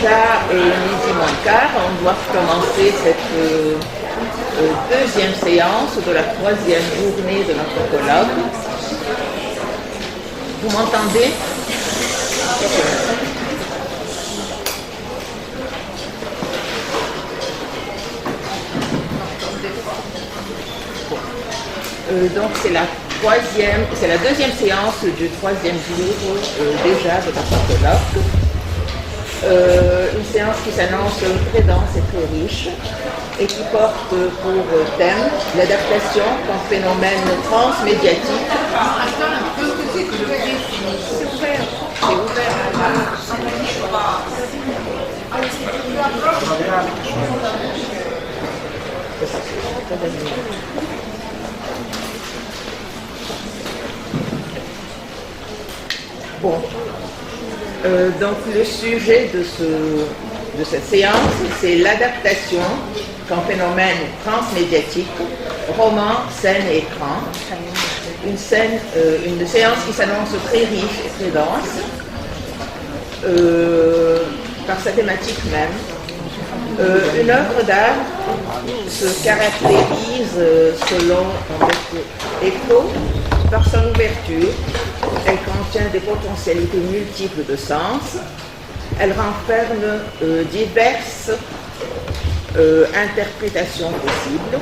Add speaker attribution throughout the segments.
Speaker 1: déjà midi moins le quart, on doit commencer cette deuxième séance de la troisième journée de notre colloque. Vous m'entendez? Donc c'est la deuxième séance du troisième jour déjà de notre colloque. Une séance qui s'annonce très dense et très riche et qui porte pour thème l'adaptation comme phénomène transmédiatique. C'est ouvert. Bon. Donc le sujet de cette séance, c'est l'adaptation comme phénomène transmédiatique, roman, scène et écran. Une séance qui s'annonce très riche et très dense par sa thématique même. Une œuvre d'art se caractérise selon Eco par son ouverture. Elle contient des potentialités multiples de sens. Elle renferme diverses interprétations possibles.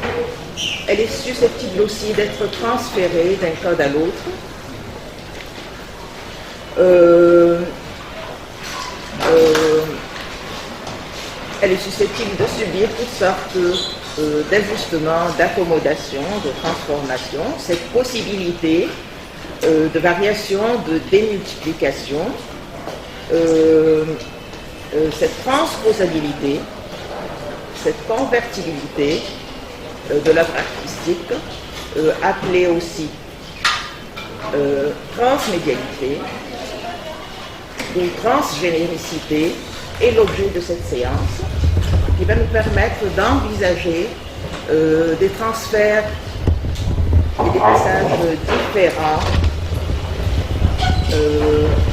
Speaker 1: Elle est susceptible aussi d'être transférée d'un code à l'autre. Elle est susceptible de subir toutes sortes d'ajustements, d'accommodations, de transformations. Cette possibilité de variation, de démultiplication, cette transposabilité, cette convertibilité de l'œuvre artistique, appelée aussi transmédialité ou transgénéricité, est l'objet de cette séance qui va nous permettre d'envisager des transferts et des passages différents,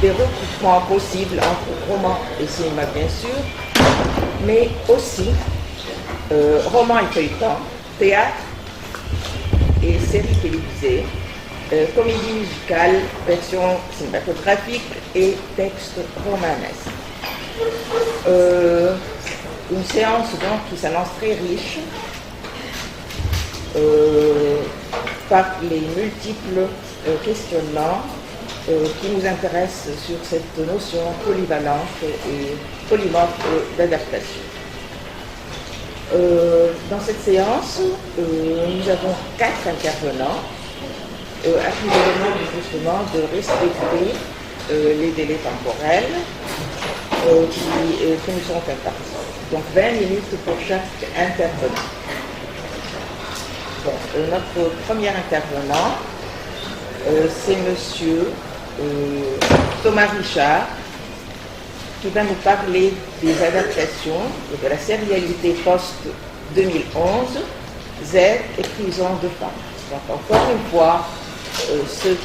Speaker 1: des recoupements possibles entre roman et cinéma bien sûr, mais aussi roman et feuilleton, théâtre et séries télévisées, comédie musicale, version cinématographique et texte romanesque. Une séance donc qui s'annonce très riche par les multiples questionnements qui nous intéressent sur cette notion polyvalente et polymorphe d'adaptation. Dans cette séance, nous avons 4 intervenants à qui je demande justement de respecter les délais temporels qui nous sont impartis. Donc 20 minutes pour chaque intervenant. Bon, notre premier intervenant, c'est monsieur Thomas Richard, qui va nous parler des adaptations et de la sérialité post-2011, Z et prison de femmes. Donc encore une fois, ce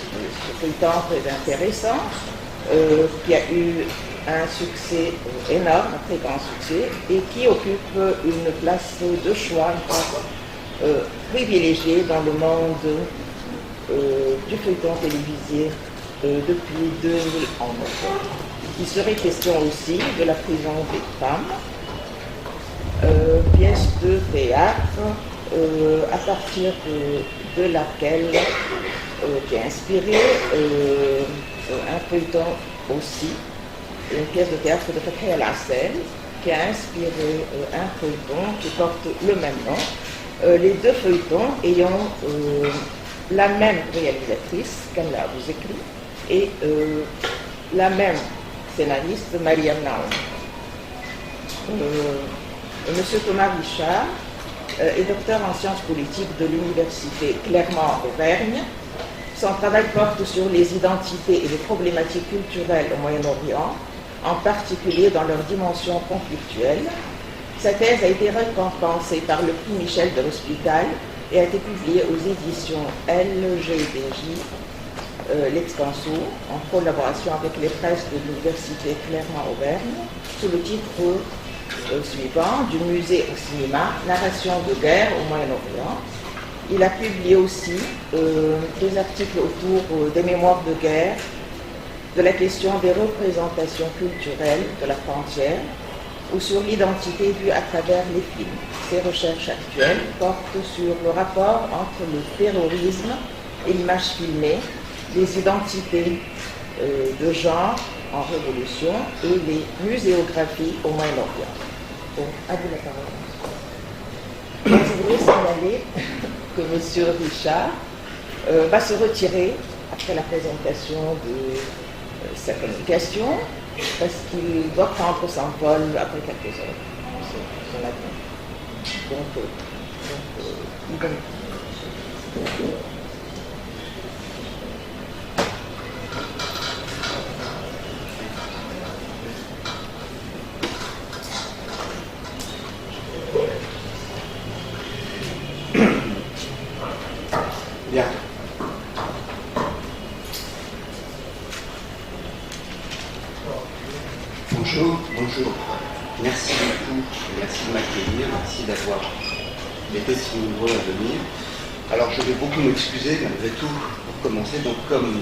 Speaker 1: feuilleton très intéressant, qui a eu un succès énorme, un très grand succès, et qui occupe une place de choix, une place privilégiée dans le monde du feuilleton télévisé depuis 2011. Il serait question aussi de la prison des femmes, pièce de théâtre à partir de laquelle qui a inspiré un feuilleton aussi, une pièce de théâtre de Fathi El-Hassel, qui a inspiré un feuilleton qui porte le même nom, les deux feuilletons ayant la même réalisatrice, Kamla Abouzekri, et la même scénariste, Mariam Naoum. Monsieur Thomas Richard est docteur en sciences politiques de l'université Clermont-Auvergne. Son travail porte sur les identités et les problématiques culturelles au Moyen-Orient, en particulier dans leur dimension conflictuelle. Sa thèse a été récompensée par le prix Michel de l'Hospital et a été publiée aux éditions LGBJ l'Extenso, en collaboration avec les presses de l'Université Clermont-Auvergne, sous le titre suivant, du musée au cinéma, narration de guerre au Moyen-Orient. Il a publié aussi des articles autour des mémoires de guerre, de la question des représentations culturelles de la frontière ou sur l'identité vue à travers les films. Ses recherches actuelles portent sur le rapport entre le terrorisme et l'image filmée, les identités de genre en révolution et les muséographies au Moyen-Orient. Bon, à vous la parole. Donc, je voudrais signaler que M. Richard va se retirer après la présentation de sa communication parce qu'il doit prendre son vol après quelques heures. Son avion. Donc, il va.
Speaker 2: Bien. Bonjour. Merci beaucoup, merci de m'accueillir, merci d'avoir été si nombreux à venir. Alors je vais beaucoup m'excuser malgré tout pour commencer. Donc comme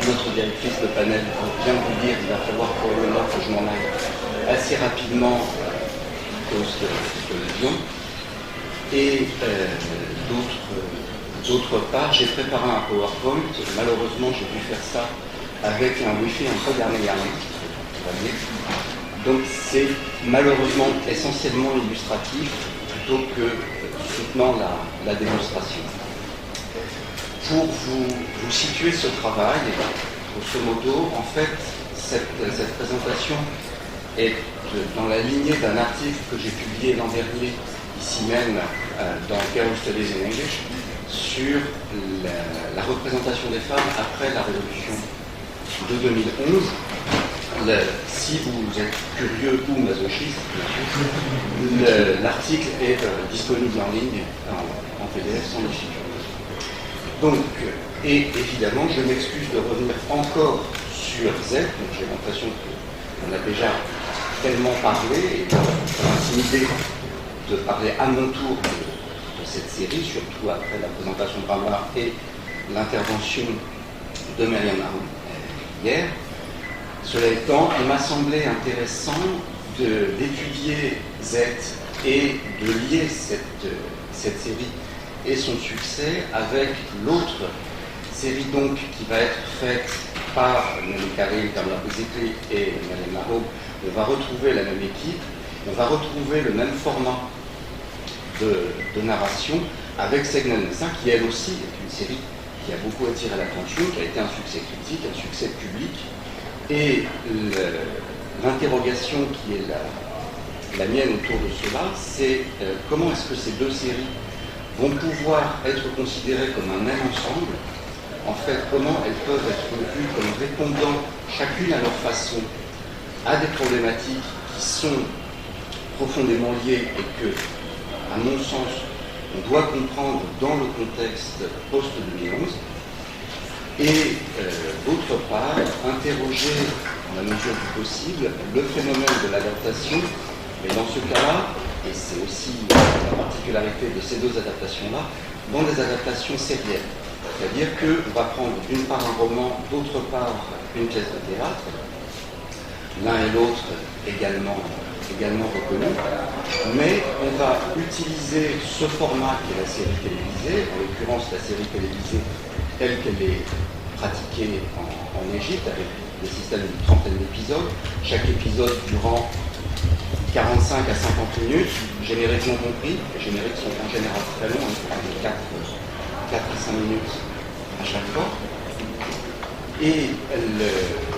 Speaker 2: notre directrice de panel vient de vous dire, il va falloir probablement que je m'en aille assez rapidement à cause de l'avion. Et d'autre part, j'ai préparé un PowerPoint. Malheureusement, j'ai dû faire ça avec un Wi-Fi un peu dernier. Donc c'est malheureusement essentiellement illustratif plutôt que soutenant la démonstration. Pour vous situer ce travail, grosso modo, en fait, cette présentation est dans la lignée d'un article que j'ai publié l'an dernier, ici même, dans Garo Studies in English, sur la représentation des femmes après la Révolution de 2011. Si vous êtes curieux ou masochiste, l'article est disponible en ligne, en PDF, sans difficulté. Donc, et évidemment, je m'excuse de revenir encore sur Z, donc j'ai l'impression qu'on a déjà tellement parlé, et ça m'a intimidé de parler à mon tour de cette série, surtout après la présentation de Bramar et l'intervention de Myriam Haroun hier. Cela étant, il m'a semblé intéressant d'étudier Z et de lier cette série et son succès avec l'autre série donc qui va être faite par Nelly Karim, Kamla Bouzikli et Myriam Haroun. On va retrouver la même équipe, on va retrouver le même format de narration avec Segna Nessa, qui elle aussi est une série qui a beaucoup attiré l'attention, qui a été un succès critique, un succès public. Et l'interrogation qui est la mienne autour de cela, c'est comment est-ce que ces deux séries vont pouvoir être considérées comme un même ensemble. En fait, comment elles peuvent être vues comme répondant chacune à leur façon à des problématiques qui sont profondément liées et que, à mon sens, on doit comprendre dans le contexte post-2011. Et d'autre part, interroger, dans la mesure du possible, le phénomène de l'adaptation, mais dans ce cas-là, et c'est aussi la particularité de ces deux adaptations-là, dans des adaptations sérielles. C'est-à-dire qu'on va prendre d'une part un roman, d'autre part une pièce de théâtre, l'un et l'autre également reconnus, mais on va utiliser ce format qui est la série télévisée, en l'occurrence la série télévisée telle qu'elle est pratiquée en Égypte, avec des systèmes d'une trentaine d'épisodes, chaque épisode durant 45 à 50 minutes, génériquement compris. Les génériques sont en général très longs, de 4 à 5 minutes à chaque fois. Et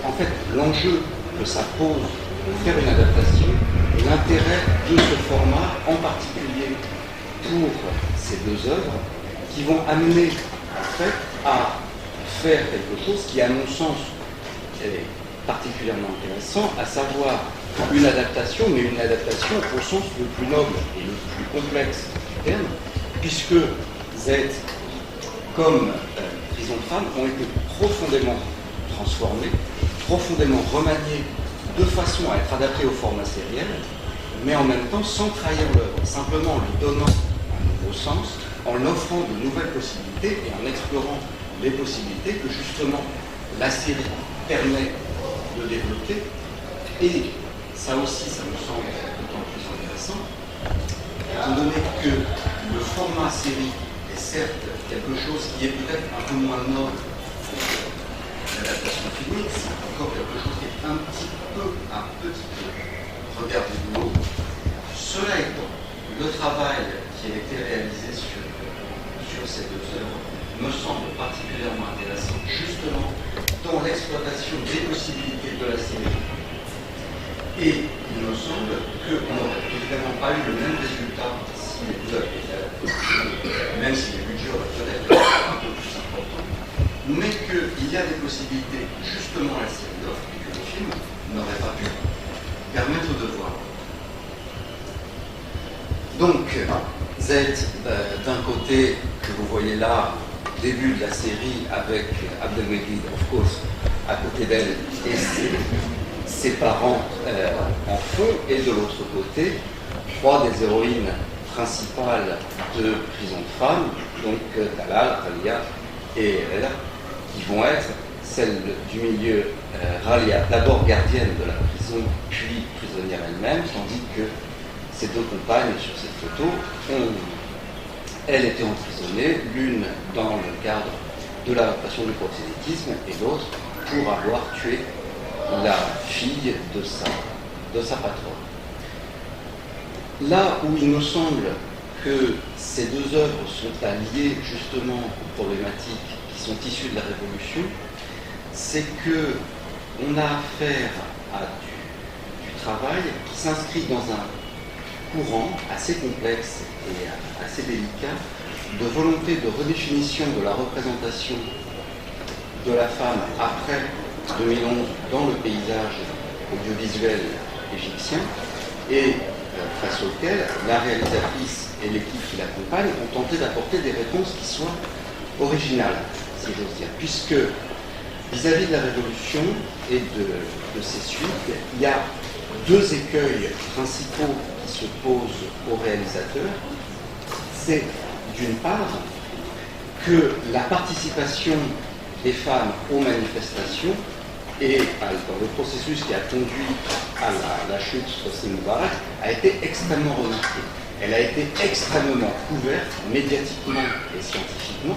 Speaker 2: en fait, l'enjeu que ça pose de faire une adaptation, et l'intérêt de ce format, en particulier pour ces deux œuvres, qui vont amener en fait à faire quelque chose qui, à mon sens, est particulièrement intéressant, à savoir une adaptation, mais une adaptation au sens le plus noble et le plus complexe du terme, puisque Z, comme prisons de femmes ont été profondément transformées, profondément remaniées de façon à être adaptées au format sériel, mais en même temps sans trahir l'œuvre, simplement en lui donnant un nouveau sens, en l'offrant de nouvelles possibilités et en explorant les possibilités que justement la série permet de développer. Et ça aussi, ça me semble d'autant plus intéressant, étant donné que le format série est certes quelque chose qui est peut-être un peu moins noble que l'adaptation filmique, c'est encore quelque chose qui est un petit peu regardé de haut. Cela étant, le travail qui a été réalisé sur ces deux œuvres me semble particulièrement intéressant, justement dans l'exploitation des possibilités de la série. Et il me semble qu'on n'aurait évidemment pas eu le même résultat si les deux œuvres étaient adaptées, même si les budgets auraient peut-être été un peu plus importants, mais qu'il y a des possibilités justement à la série d'offres et que le film n'aurait pas pu permettre de voir. Donc, Z, d'un côté, que vous voyez là, début de la série avec Abdelmejid, of course, à côté d'elle, et ses parents en fond, et de l'autre côté, trois des héroïnes principales de Prison de femmes, donc Talal, Ralia et Ella, qui vont être celles du milieu, Ralia, d'abord gardienne de la prison, puis prisonnière elle-même, tandis que ces deux compagnes sur cette photo, elles étaient emprisonnées, l'une dans le cadre de la répression du proxénétisme et l'autre pour avoir tué la fille de sa patronne. Là où il me semble que ces deux œuvres sont alliées justement aux problématiques qui sont issues de la Révolution, c'est qu'on a affaire à du travail qui s'inscrit dans un courant assez complexe et assez délicat de volonté de redéfinition de la représentation de la femme après 2011 dans le paysage audiovisuel égyptien et face auquel la réalisatrice et l'équipe qui l'accompagne ont tenté d'apporter des réponses qui soient originales, si j'ose dire, puisque vis-à-vis de la Révolution et de ses suites, il y a deux écueils principaux qui se posent aux réalisateurs. C'est d'une part que la participation des femmes aux manifestations et dans le processus qui a conduit à la chute de Hosni Moubarak a été extrêmement remarquée. Elle a été extrêmement couverte médiatiquement et scientifiquement,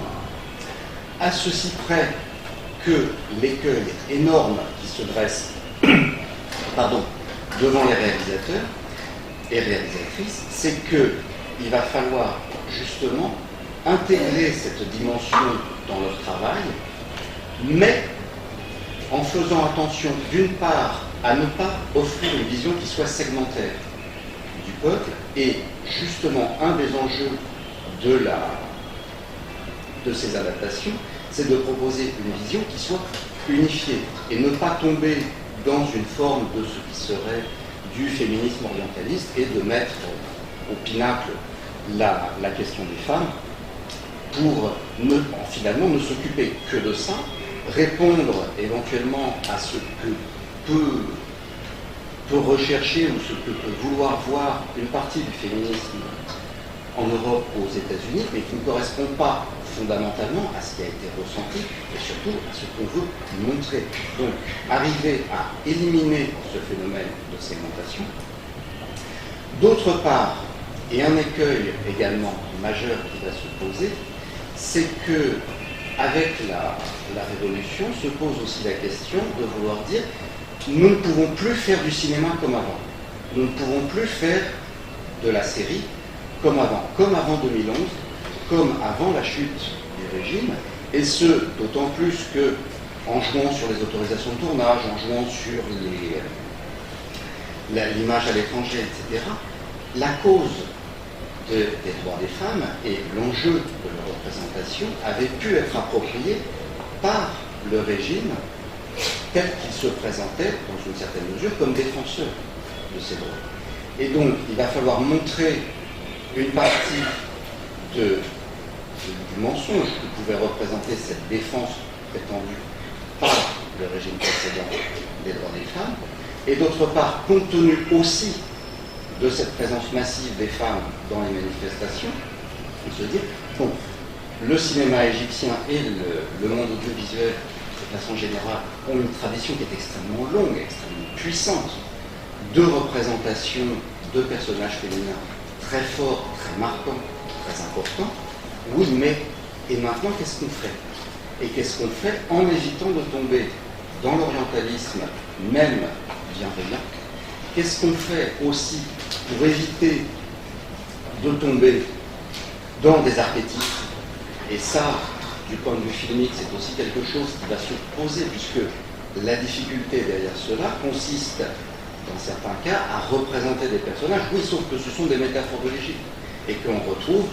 Speaker 2: à ceci près que l'écueil énorme qui se dresse devant les réalisateurs et réalisatrices, c'est qu'il va falloir justement intégrer cette dimension dans leur travail, mais en faisant attention d'une part à ne pas offrir une vision qui soit segmentaire du peuple, et justement un des enjeux de ces adaptations, c'est de proposer une vision qui soit unifiée et ne pas tomber dans une forme de ce qui serait du féminisme orientaliste et de mettre au pinacle la question des femmes pour finalement ne s'occuper que de ça, répondre éventuellement à ce que peut rechercher ou ce que peut vouloir voir une partie du féminisme en Europe ou aux États-Unis, mais qui ne correspond pas fondamentalement à ce qui a été ressenti et surtout à ce qu'on veut montrer. Donc, arriver à éliminer ce phénomène de segmentation. D'autre part, et un écueil également majeur qui va se poser, c'est que avec la Révolution se pose aussi la question de vouloir dire nous ne pouvons plus faire du cinéma comme avant. Nous ne pouvons plus faire de la série comme avant 2011, comme avant la chute du régime, et ce, d'autant plus que, en jouant sur les autorisations de tournage, en jouant sur l'image à l'étranger, etc., la cause des droits des femmes et l'enjeu de leur représentation avaient pu être appropriés par le régime tel qu'il se présentait, dans une certaine mesure, comme défenseur de ces droits. Et donc, il va falloir montrer une partie de du mensonge que pouvait représenter cette défense prétendue par le régime précédent des droits des femmes, et d'autre part, compte tenu aussi de cette présence massive des femmes dans les manifestations, on se dit, bon, le cinéma égyptien et le monde audiovisuel, de façon générale, ont une tradition qui est extrêmement longue, extrêmement puissante, de représentation de personnages féminins très forts, très marquants, très importants. Oui, mais et maintenant, qu'est-ce qu'on fait? Et qu'est-ce qu'on fait en évitant de tomber dans l'orientalisme, même bienveillant? Qu'est-ce qu'on fait aussi pour éviter de tomber dans des archétypes? Et ça, du point de vue filmique, c'est aussi quelque chose qui va se poser, puisque la difficulté derrière cela consiste, dans certains cas, à représenter des personnages, oui, sauf que ce sont des métaphores de l'Égypte, et qu'on retrouve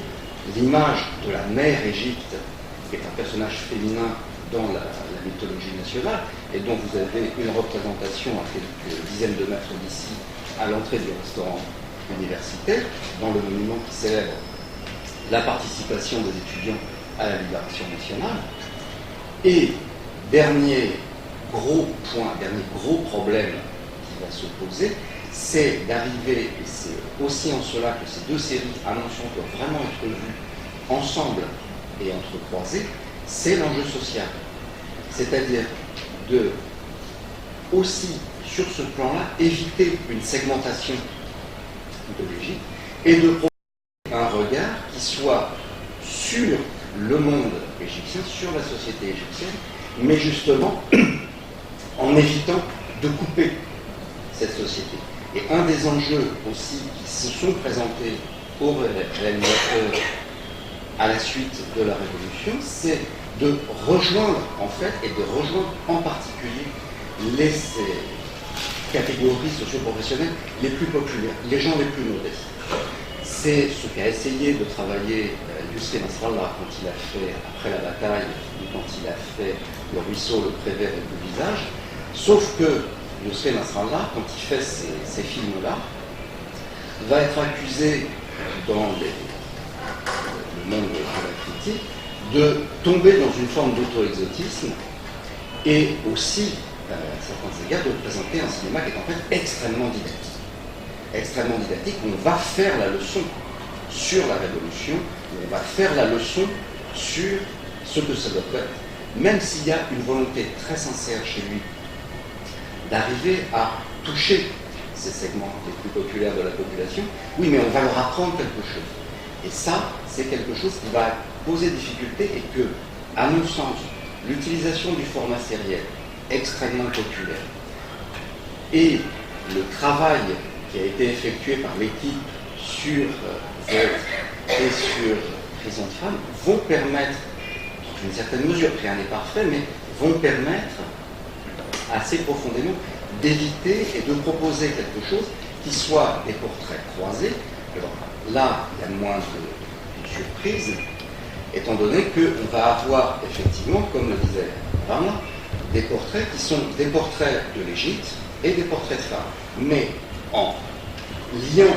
Speaker 2: l'image de la mère Égypte, qui est un personnage féminin dans la mythologie nationale, et dont vous avez une représentation à quelques dizaines de mètres d'ici, à l'entrée du restaurant universitaire, dans le monument qui célèbre la participation des étudiants à la libération nationale. Et dernier gros point, dernier gros problème qui va se poser, c'est d'arriver, et c'est aussi en cela que ces deux séries, à mon sens, doivent vraiment être vues ensemble et entrecroisées, c'est l'enjeu social. C'est-à-dire de aussi, sur ce plan-là, éviter une segmentation de l'Égypte et de proposer un regard qui soit sur le monde égyptien, sur la société égyptienne, mais justement en évitant de couper cette société. Et un des enjeux aussi qui se sont présentés aux réalisateurs à la suite de la Révolution, c'est de rejoindre en fait, et de rejoindre en particulier les catégories socio-professionnelles les plus populaires, les gens les plus modestes. C'est ce qu'a essayé de travailler Yousri Nasrallah quand il a fait, après la bataille, ou quand il a fait Le ruisseau, le prévert et le visage, sauf que Yousri Nasrallah, quand il fait ces films-là, va être accusé dans le monde de la critique de tomber dans une forme d'auto-exotisme et aussi, à certains égards, de présenter un cinéma qui est en fait extrêmement didactique. Extrêmement didactique, où on va faire la leçon sur la Révolution, où on va faire la leçon sur ce que ça doit être, même s'il y a une volonté très sincère chez lui d'arriver à toucher ces segments les plus populaires de la population, oui, mais on va leur apprendre quelque chose. Et ça, c'est quelque chose qui va poser difficulté et que, à mon sens, l'utilisation du format sériel extrêmement populaire et le travail qui a été effectué par l'équipe sur Z et sur Prison de femmes vont permettre, dans une certaine mesure, rien n'est parfait, mais vont permettre assez profondément d'éviter et de proposer quelque chose qui soit des portraits croisés. Alors là, il y a moins de surprise, étant donné qu'on va avoir effectivement, comme le disait Varna, des portraits qui sont des portraits de l'Égypte et des portraits de femmes, mais en liant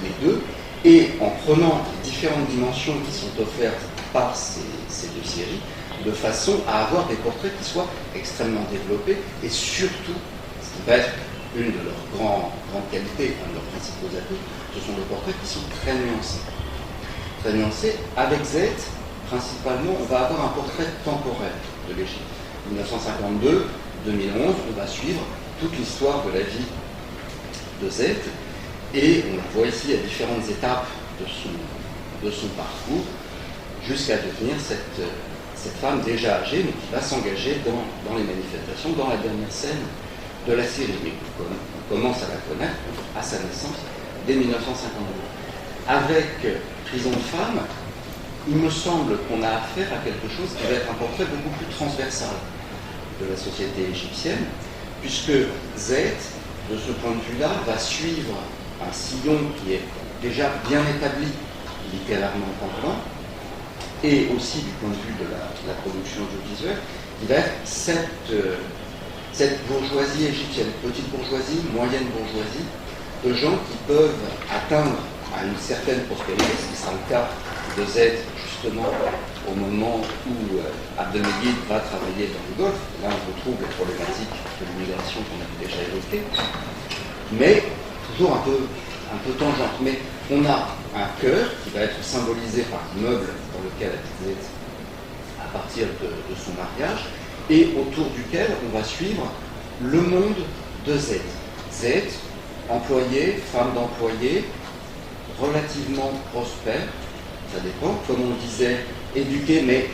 Speaker 2: les deux et en prenant les différentes dimensions qui sont offertes par ces deux séries, de façon à avoir des portraits qui soient extrêmement développés et surtout, ce qui va être une de leurs grandes qualités, un de leurs principaux atouts, ce sont des portraits qui sont très nuancés. Très nuancés. Avec Z, principalement, on va avoir un portrait temporel de l'Égypte. 1952-2011, on va suivre toute l'histoire de la vie de Z et on la voit ici à différentes étapes de son parcours jusqu'à devenir cette femme déjà âgée, mais qui va s'engager dans les manifestations, dans la dernière scène de la série. Mais on commence à la connaître à sa naissance dès 1952. Avec Prison de femmes, il me semble qu'on a affaire à quelque chose qui va être un portrait beaucoup plus transversal de la société égyptienne, puisque Z, de ce point de vue-là, va suivre un sillon qui est déjà bien établi, littérairement parlant, et aussi du point de vue de la production audiovisuelle, qui va être cette bourgeoisie égyptienne, petite bourgeoisie, moyenne bourgeoisie, de gens qui peuvent atteindre à une certaine prospérité, ce qui sera le cas de Z justement au moment où Abdelmejid va travailler dans le Golfe. Là, on retrouve les problématiques de l'immigration qu'on avait déjà évoquées, mais toujours un peu tangente. Mais on a un cœur qui va être symbolisé par l'immeuble dans lequel elle était à partir de son mariage, et autour duquel on va suivre le monde de Z. Z, employé, femme d'employé, relativement prospère, ça dépend, comme on disait, éduqué, mais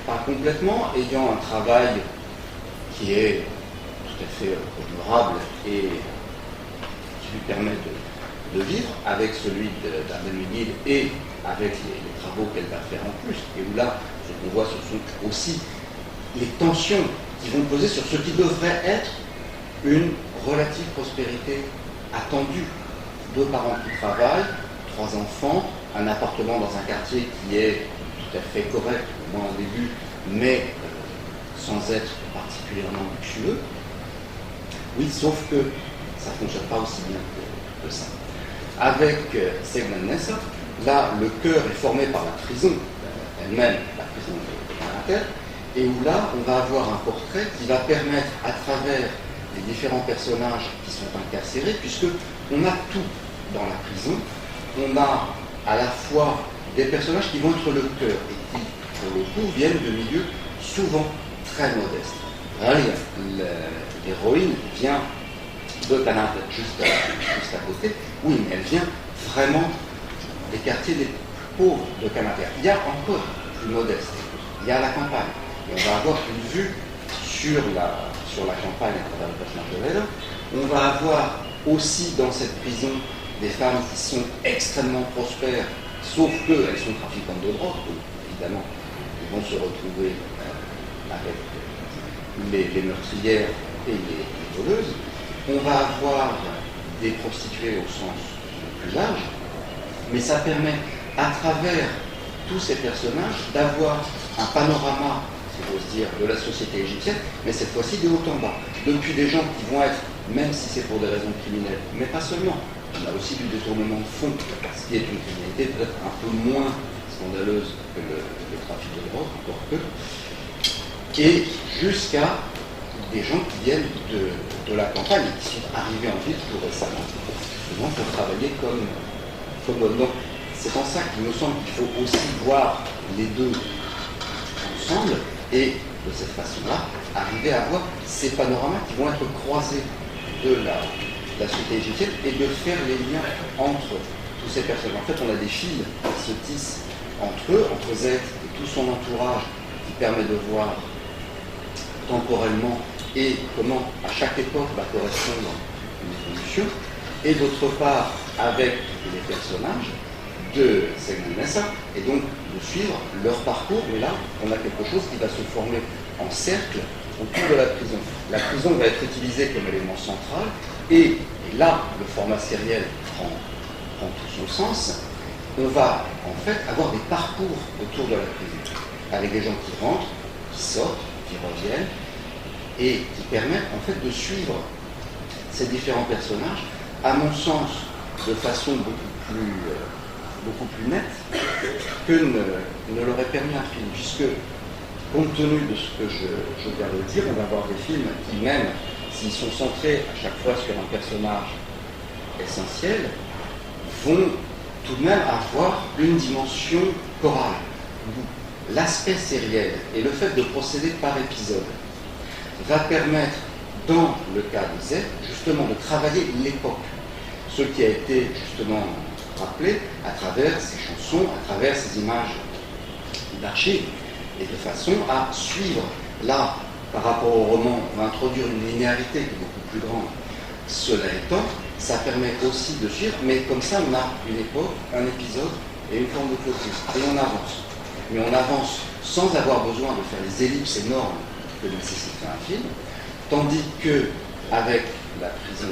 Speaker 2: pas complètement, ayant un travail qui est tout à fait honorable et qui lui permet de vivre avec celui d'Abdelmejid et avec les travaux qu'elle va faire en plus. Et où là, ce qu'on voit, ce sont aussi les tensions qui vont peser sur ce qui devrait être une relative prospérité attendue. 2 parents qui travaillent, 3 enfants, un appartement dans un quartier qui est tout à fait correct, au moins au début, mais sans être particulièrement luxueux. Oui, sauf que ça ne fonctionne pas aussi bien que ça. Avec Segna Nessa, là, le cœur est formé par la prison elle-même, la prison de Canadair, et où là, on va avoir un portrait qui va permettre, à travers les différents personnages qui sont incarcérés, puisque on a tout dans la prison, on a à la fois des personnages qui vont être le cœur et qui, pour le coup, viennent de milieux souvent très modestes. L'héroïne vient de Canadair, juste à côté. Oui, mais elle vient vraiment des quartiers les plus pauvres de Canadair. Il y a encore plus modeste. Il y a la campagne. Et on va avoir une vue sur la campagne à travers le personnage de Leda. On va avoir aussi dans cette prison des femmes qui sont extrêmement prospères, sauf qu'elles sont trafiquantes de drogue. Donc, évidemment, ils vont se retrouver avec les meurtrières et les voleuses. On va avoir des prostituées au sens plus large, mais ça permet, à travers tous ces personnages, d'avoir un panorama, si j'ose dire, de la société égyptienne, mais cette fois-ci de haut en bas. Depuis des gens qui vont être, même si c'est pour des raisons criminelles, mais pas seulement, on a aussi du détournement de fonds, ce qui est une criminalité peut-être un peu moins scandaleuse que le trafic de drogue, encore peu, et jusqu'à des gens qui viennent de la campagne et qui sont arrivés en ville tout récemment, justement pour travailler comme hommes. Donc c'est en ça qu'il me semble qu'il faut aussi voir les deux ensemble et de cette façon-là arriver à voir ces panoramas qui vont être croisés de la société égyptienne et de faire les liens entre tous ces personnes. En fait, on a des fils qui se tissent entre eux, entre Z et tout son entourage, qui permet de voir temporellement et comment à chaque époque va correspondre une évolution, et d'autre part avec les personnages de Segna Nessa, et donc de suivre leur parcours, mais là on a quelque chose qui va se former en cercle autour de la prison. La prison va être utilisée comme élément central, et là le format sériel prend tout son sens. On va en fait avoir des parcours autour de la prison, avec des gens qui rentrent, qui sortent, qui reviennent, et qui permettent en fait de suivre ces différents personnages, à mon sens, de façon beaucoup plus nette que ne l'aurait permis un film, puisque compte tenu de ce que je viens de dire, on va voir des films qui, même s'ils sont centrés à chaque fois sur un personnage essentiel, vont tout de même avoir une dimension chorale. L'aspect sériel et le fait de procéder par épisode va permettre, dans le cas de Z, justement de travailler l'époque. Ce qui a été justement rappelé à travers ces chansons, à travers ces images d'archives, et de façon à suivre, là, par rapport au roman, on va introduire une linéarité qui est beaucoup plus grande. Cela étant, ça permet aussi de suivre, mais comme ça, on a une époque, un épisode et une forme de clôture. Et on avance. Mais on avance sans avoir besoin de faire les ellipses énormes que nécessiterait un film, tandis que avec la prison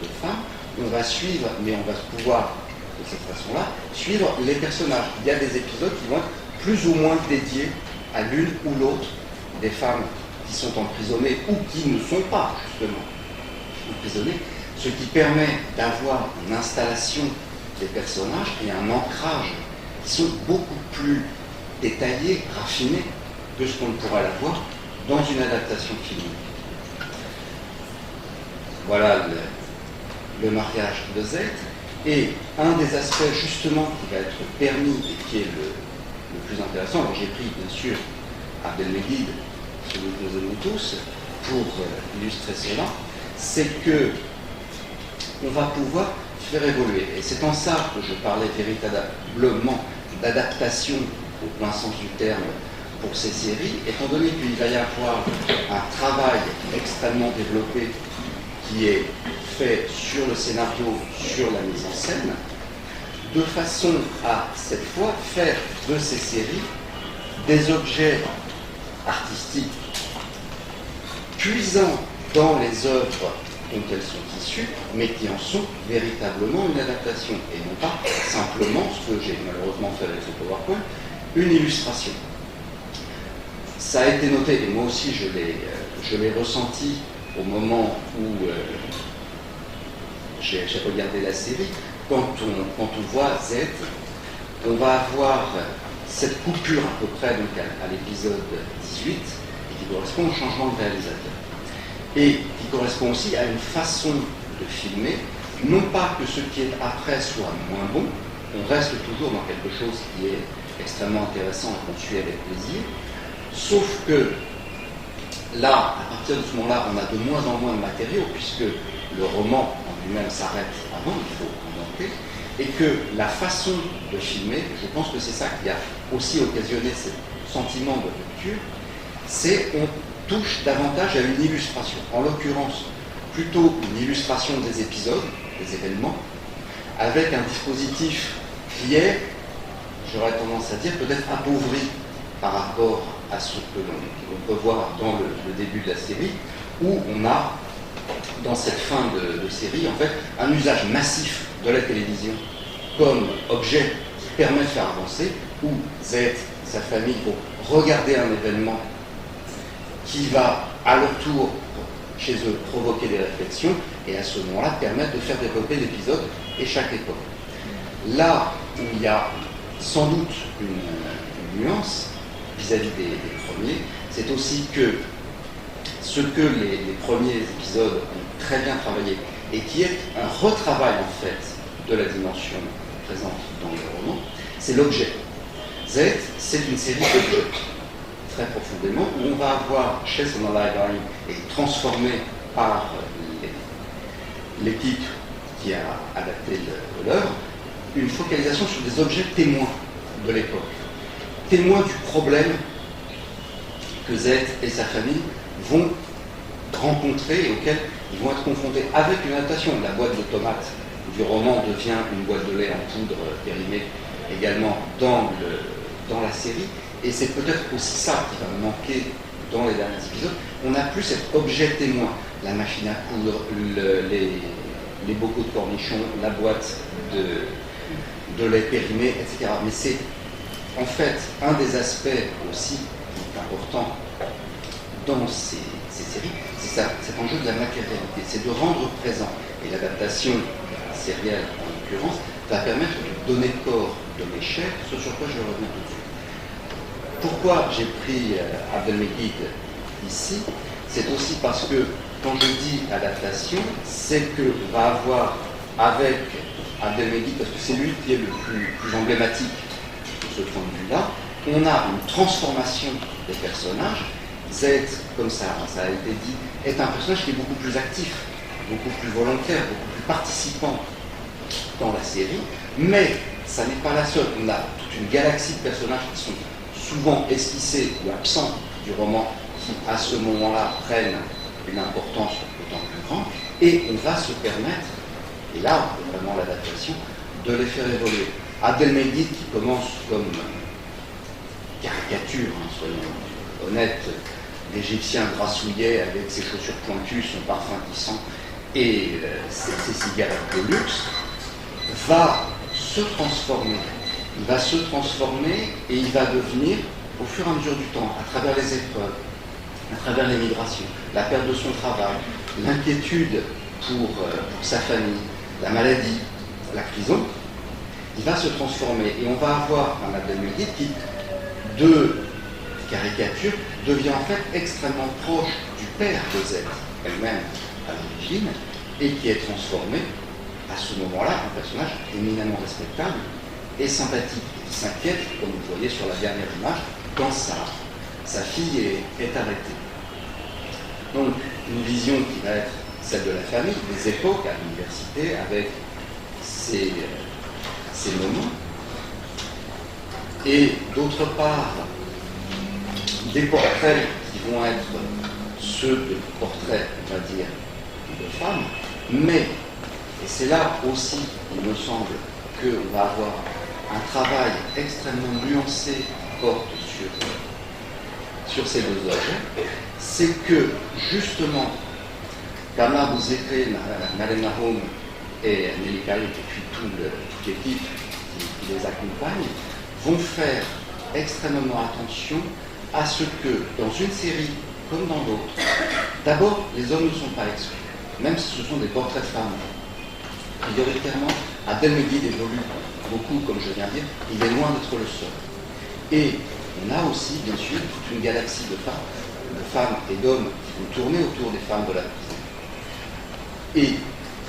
Speaker 2: de femmes, on va suivre, mais on va pouvoir, de cette façon-là, suivre les personnages. Il y a des épisodes qui vont être plus ou moins dédiés à l'une ou l'autre des femmes qui sont emprisonnées ou qui ne sont pas, justement, emprisonnées, ce qui permet d'avoir une installation des personnages et un ancrage qui sont beaucoup plus détaillée, raffinée, que ce qu'on pourra l'avoir dans une adaptation filmique. Voilà le mariage de Z. Et un des aspects justement qui va être permis et qui est le plus intéressant, alors j'ai pris bien sûr Abdelmejid, celui que nous aimons tous, pour illustrer cela, c'est que on va pouvoir faire évoluer. Et c'est en ça que je parlais véritablement d'adaptation au plein sens du terme pour ces séries, étant donné qu'il va y avoir un travail extrêmement développé qui est fait sur le scénario, sur la mise en scène, de façon à, cette fois, faire de ces séries des objets artistiques puisants dans les œuvres dont elles sont issues, mais qui en sont véritablement une adaptation, et non pas simplement, ce que j'ai malheureusement fait avec ce PowerPoint, une illustration. Ça a été noté, et moi aussi je l'ai ressenti au moment où j'ai regardé la série. Quand on voit Z, on va avoir cette coupure à peu près donc à l'épisode 18, et qui correspond au changement de réalisateur. Et qui correspond aussi à une façon de filmer, non pas que ce qui est après soit moins bon, on reste toujours dans quelque chose qui est extrêmement intéressant et qu'on suit avec plaisir, sauf que là, à partir de ce moment-là, on a de moins en moins de matériaux, puisque le roman en lui-même s'arrête avant, il faut inventer, et que la façon de filmer, je pense que c'est ça qui a aussi occasionné ce sentiment de rupture, c'est on touche davantage à une illustration, en l'occurrence plutôt une illustration des épisodes, des événements, avec un dispositif qui est, j'aurais tendance à dire, peut-être appauvri par rapport à ce que l'on peut voir dans le début de la série, où on a, dans cette fin de série, en fait, un usage massif de la télévision comme objet qui permet de faire avancer, où Z et sa famille vont regarder un événement qui va, à leur tour, chez eux, provoquer des réflexions, et à ce moment-là, permettre de faire développer l'épisode et chaque époque. Là où il y a sans doute une nuance vis-à-vis des premiers, c'est aussi que ce que les premiers épisodes ont très bien travaillé, et qui est un retravail en fait de la dimension présente dans le roman, c'est l'objet. Z, c'est une série d'objets, très profondément, où on va avoir chez Sonal Library et transformé par l'équipe qui a adapté l'œuvre, une focalisation sur des objets témoins de l'époque, témoins du problème que Z et sa famille vont rencontrer et auquel ils vont être confrontés avec une adaptation. La boîte de tomates du roman devient une boîte de lait en poudre périmée également dans la série, et c'est peut-être aussi ça qui va manquer dans les derniers épisodes. On n'a plus cet objet témoin, la machine à coudre, les bocaux de cornichons, la boîte de lait périmé, etc. Mais c'est en fait un des aspects aussi qui est important dans ces séries, c'est ça, cet enjeu de la matérialité, c'est de rendre présent. Et l'adaptation sérielle, en l'occurrence, va permettre de donner corps, donner chair, ce sur quoi je reviens tout de suite. Pourquoi j'ai pris Abdelmejid ici? C'est aussi parce que quand je dis adaptation, c'est que va avoir avec Abdelmejid, parce que c'est lui qui est le plus emblématique de ce point de vue-là, on a une transformation des personnages. Z, comme ça a été dit, est un personnage qui est beaucoup plus actif, beaucoup plus volontaire, beaucoup plus participant dans la série, mais ça n'est pas la seule. On a toute une galaxie de personnages qui sont souvent esquissés ou absents du roman, qui à ce moment-là prennent une importance d'autant plus grande, et on va se permettre, et là on peut vraiment l'adaptation, de les faire évoluer. Abdelmejid qui commence comme caricature, soyons honnêtes, l'Égyptien grassouillet avec ses chaussures pointues, son parfum qui sent et ses cigarettes de luxe, va se transformer. Il va se transformer et il va devenir, au fur et à mesure du temps, à travers les épreuves, à travers les migrations, la perte de son travail, l'inquiétude pour sa famille, la maladie, la prison, il va se transformer. Et on va avoir un Abdelmejid qui de caricature devient en fait extrêmement proche du père de Z, elle-même à l'origine, et qui est transformé à ce moment-là en personnage éminemment respectable et sympathique, qui s'inquiète, comme vous voyez sur la dernière image, quand sa fille est arrêtée. Donc une vision qui va être celle de la famille, des époques à l'université, avec ces moments, et d'autre part des portraits qui vont être ceux de portraits, on va dire, de femmes, mais, et c'est là aussi, il me semble, qu'on va avoir un travail extrêmement nuancé qui porte sur ces deux objets, c'est que, justement, Kama Bouzekre, Marlène Nahom et Nelly Kaïk, et puis toute l'équipe qui les accompagne, vont faire extrêmement attention à ce que, dans une série comme dans d'autres, d'abord, les hommes ne sont pas exclus, même si ce sont des portraits de femmes. Prioritairement, Abdelmejid évolue beaucoup, comme je viens de dire, il est loin d'être le seul. Et on a aussi, bien sûr, toute une galaxie de femmes et d'hommes qui vont tourner autour des femmes de la prison. Et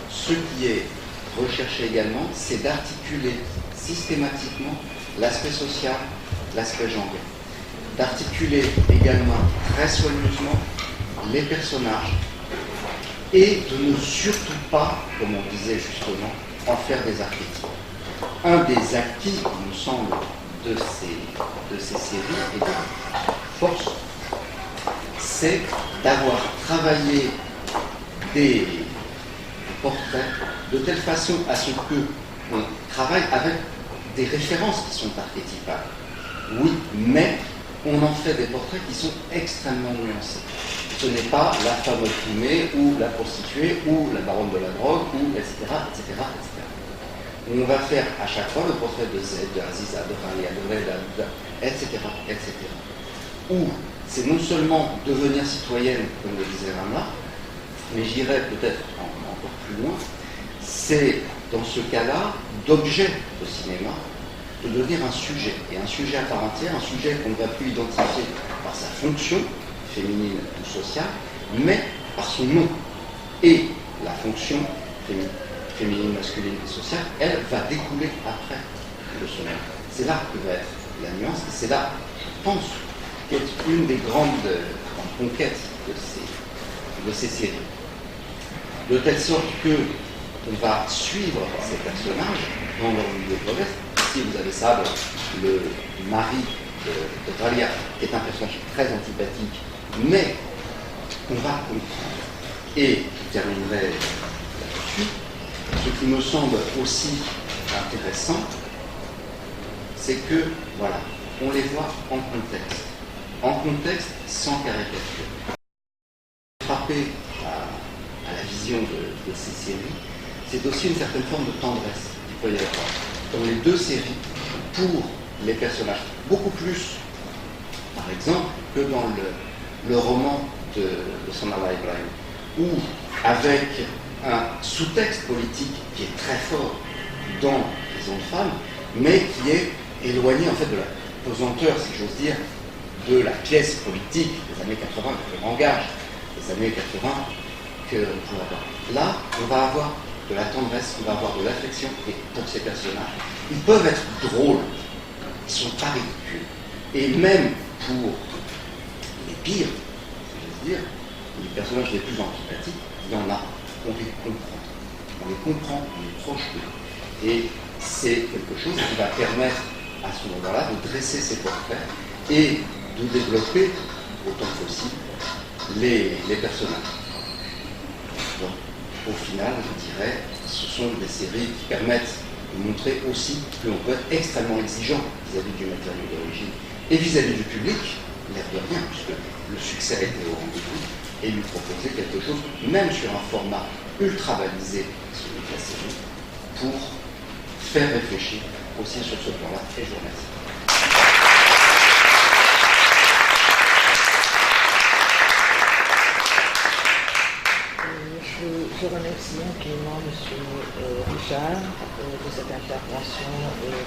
Speaker 2: ce qui est recherché également, c'est d'articuler systématiquement l'aspect social, l'aspect genré. D'articuler également très soigneusement les personnages et de ne surtout pas, comme on disait justement, en faire des archétypes. Un des acquis, il me semble, de ces séries et de force, c'est d'avoir travaillé des portraits de telle façon à ce qu'on travaille avec des références qui sont archétypales. Oui, mais on en fait des portraits qui sont extrêmement nuancés. Ce n'est pas la femme opprimée ou la prostituée ou la baronne de la drogue ou etc. On va faire à chaque fois le portrait de Z, de Aziza, de Ralia, de Reda, etc. Où c'est non seulement devenir citoyenne, comme le disait Ramla, mais j'irais peut-être encore plus loin, c'est dans ce cas-là d'objet de cinéma, de devenir un sujet, et un sujet à part entière, un sujet qu'on ne va plus identifier par sa fonction, féminine ou sociale, mais par son nom. Et la fonction féminine, masculine et sociale, elle va découler après de ce nom. C'est là que va être la nuance, et c'est là, je pense, qu'est une des grandes conquêtes de ces séries. De telle sorte que on va suivre ces personnages dans leur milieu progrès. Ici, vous avez ça, le mari de Ralia, qui est un personnage très antipathique, mais qu'on va comprendre. Et je terminerai là-dessus. Ce qui me semble aussi intéressant, c'est que, voilà, on les voit en contexte sans caricature. Frappé à la vision de ces séries, c'est aussi une certaine forme de tendresse qu'il peut y avoir dans les deux séries pour les personnages, beaucoup plus, par exemple, que dans le roman de Sanala Ibrahim, où, avec un sous-texte politique qui est très fort dans Les Ondes Femmes, mais qui est éloigné en fait de la pesanteur, si j'ose dire, de la pièce politique des années 80, le langage des années 80 qu'on pourrait avoir. Là, on va avoir de la tendresse, on va avoir de l'affection, et pour ces personnages, ils peuvent être drôles, ils ne sont pas ridicules. Et même pour les pires, si j'ose dire, les personnages les plus antipathiques, il y en a, on les comprend. On les comprend, on est proche d'eux. Et c'est quelque chose qui va permettre à ce moment-là de dresser ces portraits et de développer autant que possible les personnages. Donc, au final, je dirais, ce sont des séries qui permettent de montrer aussi que l'on peut être extrêmement exigeant vis-à-vis du matériau d'origine et vis-à-vis du public, l'air de rien, puisque le succès a été au rendez-vous, et lui proposer quelque chose, même sur un format ultra balisé, celui de la série, pour faire réfléchir aussi sur ce plan-là. Et je vous remercie.
Speaker 1: Je remercie infiniment M. Richard de cette intervention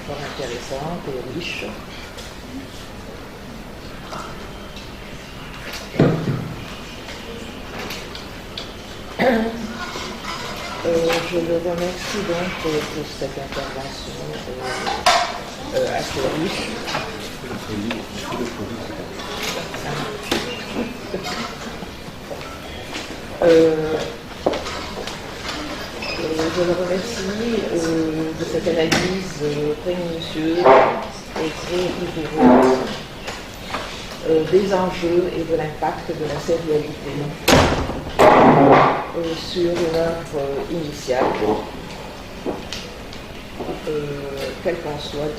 Speaker 1: fort intéressante et riche. Je le remercie donc pour cette intervention assez riche. Je le remercie de cette analyse très minutieuse et très rigoureuse des enjeux et de l'impact de la sérialité sur une œuvre initiale, quel qu'en soit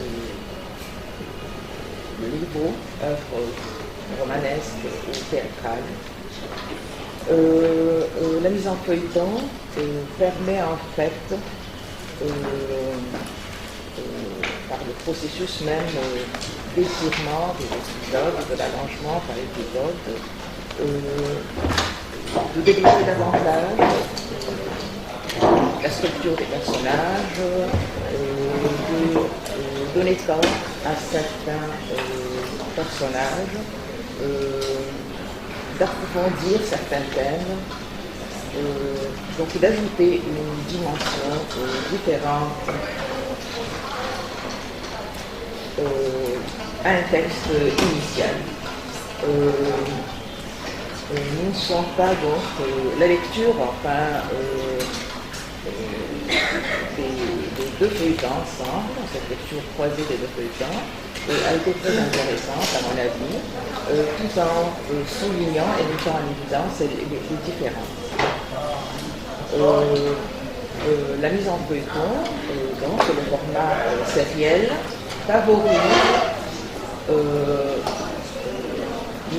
Speaker 1: le niveau, œuvre romanesque ou théâtrale. La mise en feuilleton permet en fait, par le processus même d'étirement des épisodes, de l'allongement par épisode, de développer davantage la structure des personnages, de donner corps à certains personnages, d'approfondir certains thèmes, donc d'ajouter une dimension différente à un texte initial. Nous ne sommes pas donc la lecture, enfin, des deux feuilletons ensemble, cette lecture croisée des deux feuilletons, a été très intéressante à mon avis, tout en soulignant et mettant en évidence les différences. La mise en feuilleton, donc le format sériel, favorise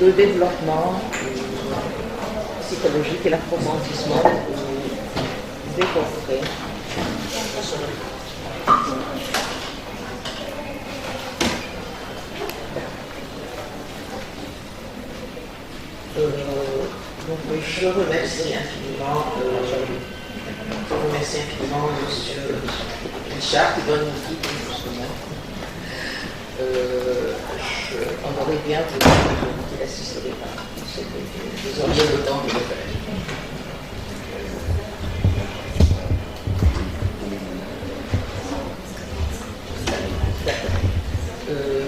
Speaker 1: le développement psychologique et l'approfondissement des portraits. Donc je remercie infiniment, M. Richard qui donne une petite instrument. On aurait bien voulu qu'il assisterait pas. Nous aurions le temps de le faire.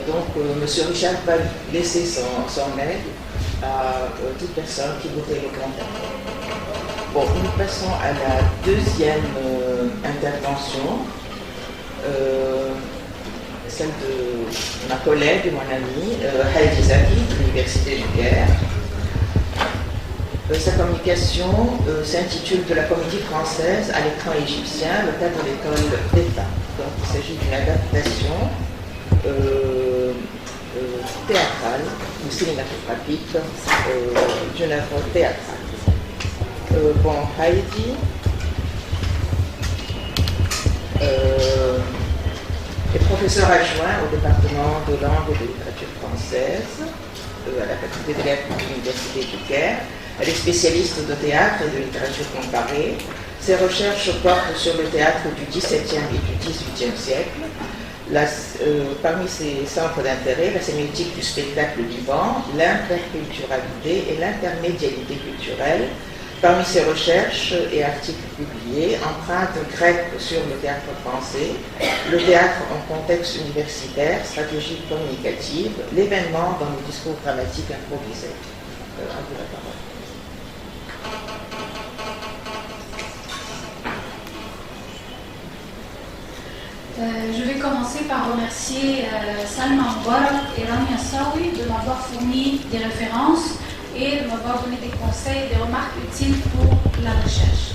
Speaker 1: Donc, M. Richard va laisser son aide à toute personne qui voudrait le contacter. Bon, nous passons à la deuxième intervention, celle de ma collègue et mon amie, Heidi Zaki, de l'Université du Caire. Sa communication s'intitule De la comédie française à l'écran égyptien, le cas de l'école d'État. Donc, il s'agit d'une adaptation théâtrale ou cinématographique d'une œuvre théâtrale. Bon, Heidi est professeur adjoint au département de langue et de littérature française à la faculté des lettres de l'Université du Caire. Elle est spécialiste de théâtre et de littérature comparée. Ses recherches portent sur le théâtre du XVIIe et du XVIIIe siècle. Parmi ses centres d'intérêt, la sémiotique du spectacle vivant, l'interculturalité et l'intermédialité culturelle. Parmi ses recherches et articles publiés, empreintes grecques sur le théâtre français, le théâtre en contexte universitaire, stratégie communicative, l'événement dans le discours dramatique improvisé. À vous la parole.
Speaker 3: Je vais commencer par remercier Salma Moubarak et Ramia Saoui de m'avoir fourni des références et de m'avoir donné des conseils et des remarques utiles pour la recherche.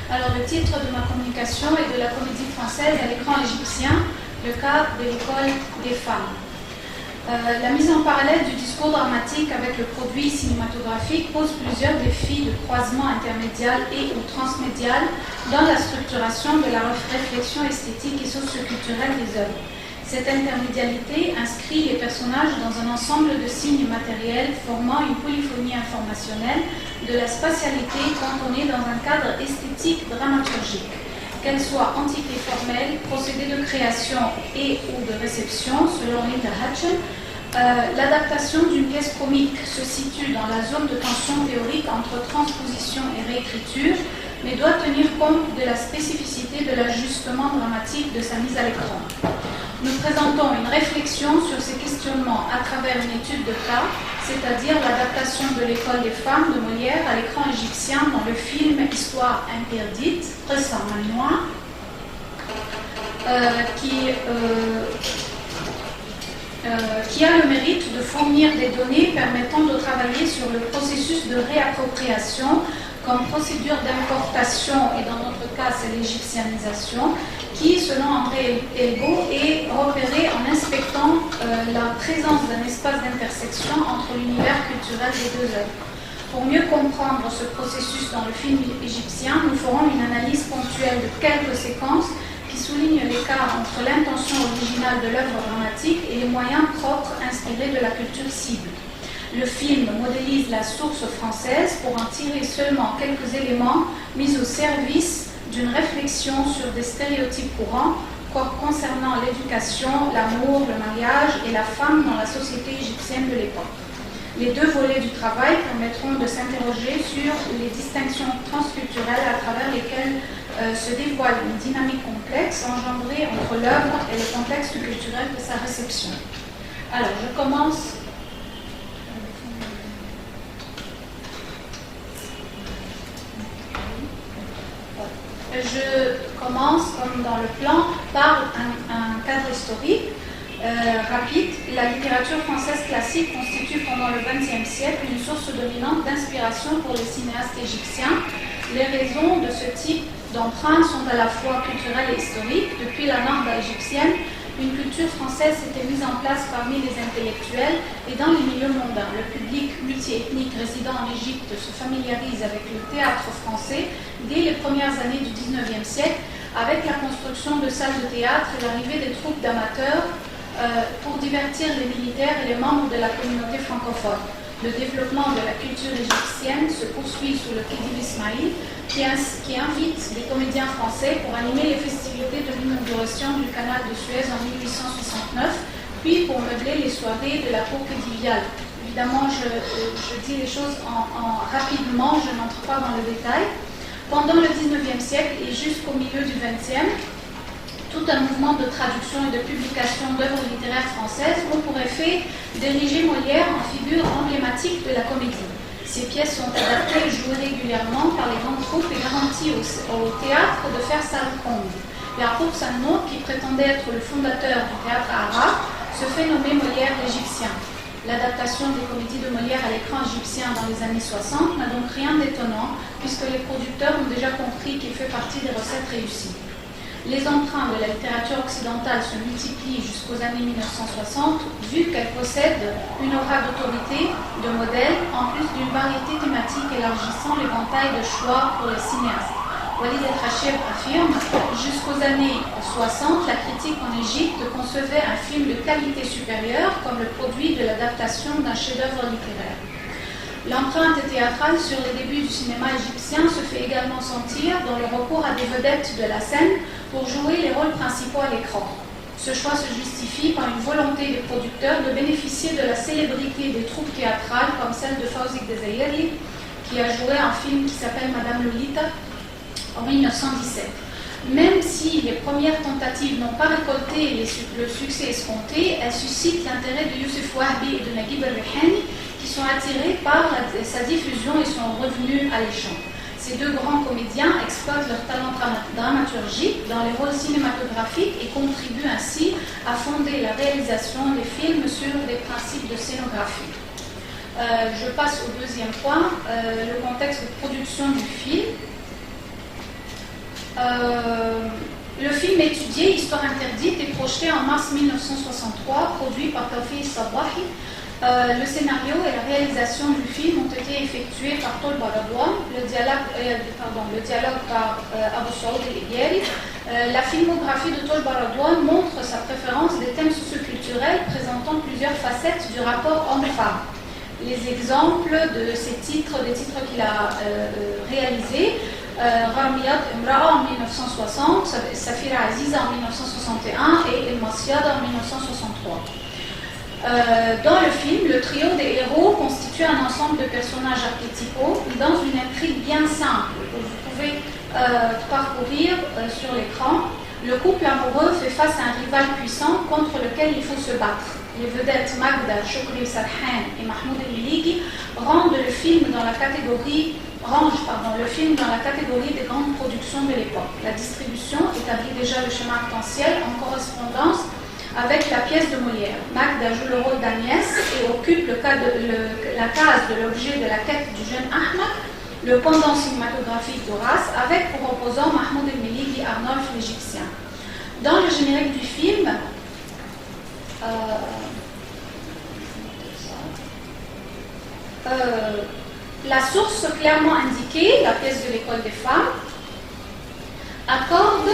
Speaker 3: Alors, le titre de ma communication est de la comédie française à l'écran égyptien, le cas de l'école des femmes. La mise en parallèle du discours dramatique avec le produit cinématographique pose plusieurs défis de croisement intermédial et ou transmédial dans la structuration de la réflexion esthétique et socioculturelle des œuvres. Cette intermédialité inscrit les personnages dans un ensemble de signes matériels formant une polyphonie informationnelle de la spatialité cantonnée dans un cadre esthétique dramaturgique. Qu'elle soit entité formelle, procédé de création et ou de réception, selon Linda Hatchen, L'adaptation d'une pièce comique se situe dans la zone de tension théorique entre transposition et réécriture, mais doit tenir compte de la spécificité de l'ajustement dramatique de sa mise à l'écran. Nous présentons une réflexion sur ces questionnements à travers une étude de cas, c'est-à-dire l'adaptation de l'école des femmes de Molière à l'écran égyptien dans le film Histoire interdite, récent Manoir, qui a le mérite de fournir des données permettant de travailler sur le processus de réappropriation comme procédure d'importation, et dans notre cas c'est l'égyptianisation, qui, selon André Elgo, est repérée en inspectant la présence d'un espace d'intersection entre l'univers culturel des deux œuvres. Pour mieux comprendre ce processus dans le film égyptien, nous ferons une analyse ponctuelle de quelques séquences qui soulignent l'écart entre l'intention originale de l'œuvre dramatique et les moyens propres inspirés de la culture cible. Le film modélise la source française pour en tirer seulement quelques éléments mis au service d'une réflexion sur des stéréotypes courants concernant l'éducation, l'amour, le mariage et la femme dans la société égyptienne de l'époque. Les deux volets du travail permettront de s'interroger sur les distinctions transculturelles à travers lesquelles se dévoile une dynamique complexe engendrée entre l'œuvre et le contexte culturel de sa réception. Alors, je commence. Je commence, comme dans le plan, par un cadre historique rapide. La littérature française classique constitue pendant le XXe siècle une source dominante d'inspiration pour les cinéastes égyptiens. Les raisons de ce type d'emprunt sont à la fois culturelles et historiques. Depuis la Narda égyptienne, une culture française s'était mise en place parmi les intellectuels et dans les milieux mondains. Le public multiethnique résidant en Égypte se familiarise avec le théâtre français dès les premières années du XIXe siècle, avec la construction de salles de théâtre et l'arrivée des troupes d'amateurs pour divertir les militaires et les membres de la communauté francophone. Le développement de la culture égyptienne se poursuit sous le Khedive Ismaïl, qui invite des comédiens français pour animer les festivités de l'inauguration du canal de Suez en 1869, puis pour meubler les soirées de la cour khediviale. Évidemment, je dis les choses rapidement, je n'entre pas dans le détail. Pendant le XIXe siècle et jusqu'au milieu du XXe, tout un mouvement de traduction et de publication d'œuvres littéraires françaises ont pour effet d'ériger Molière en figure emblématique de la comédie. Ces pièces sont adaptées et jouées régulièrement par les grandes troupes et garanties au théâtre de faire salle comble. Yacoub Sanno, qui prétendait être le fondateur du théâtre arabe, se fait nommer Molière l'Égyptien. L'adaptation des comédies de Molière à l'écran égyptien dans les années 60 n'a donc rien d'étonnant, puisque les producteurs ont déjà compris qu'il fait partie des recettes réussies. Les emprunts de la littérature occidentale se multiplient jusqu'aux années 1960, vu qu'elle possède une aura d'autorité, de modèle, en plus d'une variété thématique élargissant l'éventail de choix pour les cinéastes. Walid El-Khachir affirme « Jusqu'aux années 60, la critique en Égypte concevait un film de qualité supérieure comme le produit de l'adaptation d'un chef-d'œuvre littéraire. » L'empreinte théâtrale sur les débuts du cinéma égyptien se fait également sentir dans le recours à des vedettes de la scène pour jouer les rôles principaux à l'écran. Ce choix se justifie par une volonté des producteurs de bénéficier de la célébrité des troupes théâtrales comme celle de Fawzi Ghazayeri, qui a joué un film qui s'appelle Madame Lolita en 1917. Même si les premières tentatives n'ont pas récolté le succès escompté, elles suscitent l'intérêt de Youssef Wahbi et de Naguib El-Rihani, qui sont attirés par sa diffusion et son revenu alléchant. Ces deux grands comédiens exploitent leur talent dramaturgique dans les rôles cinématographiques et contribuent ainsi à fonder la réalisation des films sur des principes de scénographie. Je passe au deuxième point, le contexte de production du film. Le film étudié, Histoire interdite, est projeté en mars 1963, produit par Tawfiq Sabahi. Le scénario et la réalisation du film ont été effectués par Tolba Radouane, le dialogue par Abou Saoud El-Igueri. La filmographie de Tolba Radouane montre sa préférence des thèmes socioculturels présentant plusieurs facettes du rapport homme-femme. Les exemples de ces titres, des titres qu'il a réalisés, Ramiyat Imra'a en 1960, Safira Aziza en 1961 et El Masyada en 1963. Dans le film, le trio des héros constitue un ensemble de personnages archétypaux dans une intrigue bien simple que vous pouvez parcourir sur l'écran. Le couple amoureux fait face à un rival puissant contre lequel il faut se battre. Les vedettes Magda, Shukri Sarhan et Mahmoud El-Miliki rangent le film dans la catégorie des grandes productions de l'époque. La distribution établit déjà le schéma actantiel en correspondance avec la pièce de Molière. Magda joue le rôle d'Agnès et occupe la case de l'objet de la quête du jeune Ahmed, le pendant cinématographique d'Horace, avec pour opposant Mahmoud El-Miliki, Arnolphe l'Égyptien. Dans le générique du film, la source clairement indiquée, la pièce de l'école des femmes, accorde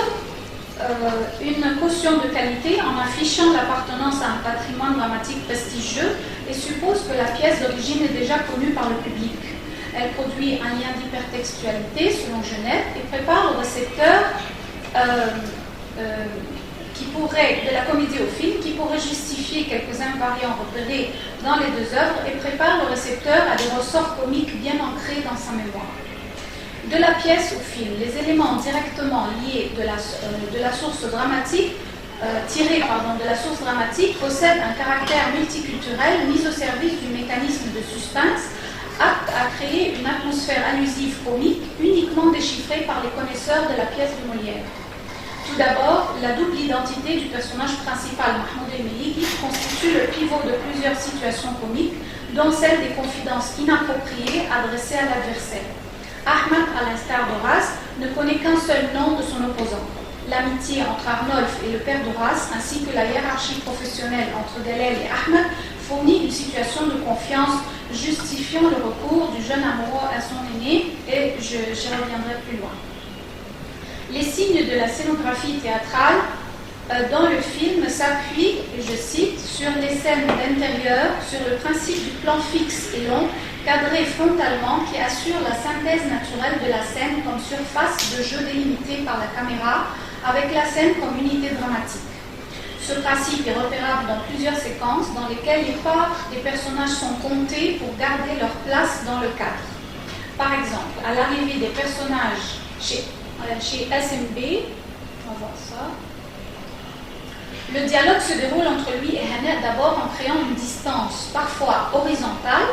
Speaker 3: une caution de qualité en affichant l'appartenance à un patrimoine dramatique prestigieux et suppose que la pièce d'origine est déjà connue par le public. Elle produit un lien d'hypertextualité selon Genève et prépare le récepteur de la comédie au film qui pourrait justifier quelques invariants repérés dans les deux œuvres et prépare le récepteur à des ressorts comiques bien ancrés dans sa mémoire. De la pièce au film, les éléments directement liés de la source dramatique, tirés de la source dramatique, possèdent un caractère multiculturel mis au service du mécanisme de suspense, apte à créer une atmosphère allusive comique uniquement déchiffrée par les connaisseurs de la pièce de Molière. Tout d'abord, la double identité du personnage principal, Mahmoud El-Miliki, constitue le pivot de plusieurs situations comiques, dont celle des confidences inappropriées adressées à l'adversaire. Ahmed, à l'instar d'Horace, ne connaît qu'un seul nom de son opposant. L'amitié entre Arnolphe et le père d'Horace, ainsi que la hiérarchie professionnelle entre Galel et Ahmed, fournit une situation de confiance justifiant le recours du jeune amoureux à son aîné, et j'y reviendrai plus loin. Les signes de la scénographie théâtrale dans le film s'appuient, et je cite, sur les scènes d'intérieur, sur le principe du plan fixe et long, cadré frontalement, qui assure la synthèse naturelle de la scène comme surface de jeu délimitée par la caméra, avec la scène comme unité dramatique. Ce principe est repérable dans plusieurs séquences dans lesquelles les parts des personnages sont comptées pour garder leur place dans le cadre. Par exemple, à l'arrivée des personnages chez SMB, on va voir ça. Le dialogue se déroule entre lui et Hannah d'abord en créant une distance, parfois horizontale,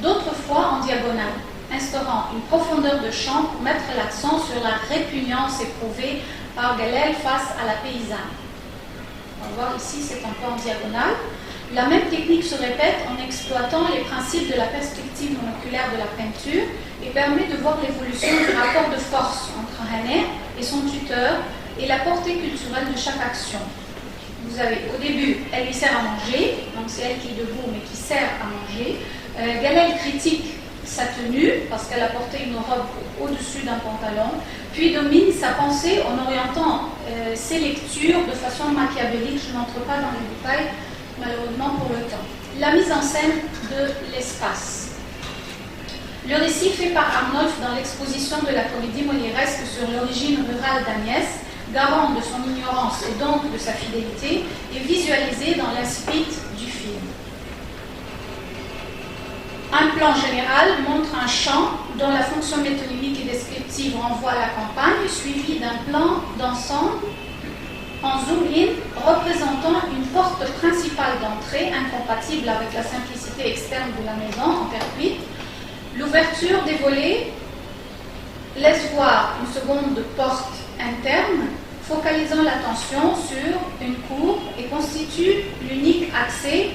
Speaker 3: d'autres fois en diagonale, instaurant une profondeur de champ pour mettre l'accent sur la répugnance éprouvée par Galel face à la paysanne. On va voir ici, c'est un peu en diagonale. La même technique se répète en exploitant les principes de la perspective monoculaire de la peinture et permet de voir l'évolution du rapport de force entre Hannah et son tuteur et la portée culturelle de chaque action. Vous avez, au début, elle lui sert à manger, donc c'est elle qui est debout mais qui sert à manger. Galel critique sa tenue parce qu'elle a porté une robe au-dessus d'un pantalon, puis domine sa pensée en orientant ses lectures de façon machiavélique. Je n'entre pas dans les détails, malheureusement pour le temps. La mise en scène de l'espace. Le récit fait par Arnolphe dans l'exposition de la comédie molièresque sur l'origine rurale d'Agnès, garant de son ignorance et donc de sa fidélité, est visualisé dans l'inspect du film. Un plan général montre un champ dont la fonction métonymique et descriptive renvoie à la campagne, suivi d'un plan d'ensemble en zoom-in représentant une porte principale d'entrée incompatible avec la simplicité externe de la maison en percuite. L'ouverture des volets laisse voir une seconde porte interne, focalisant l'attention sur une cour et constitue l'unique accès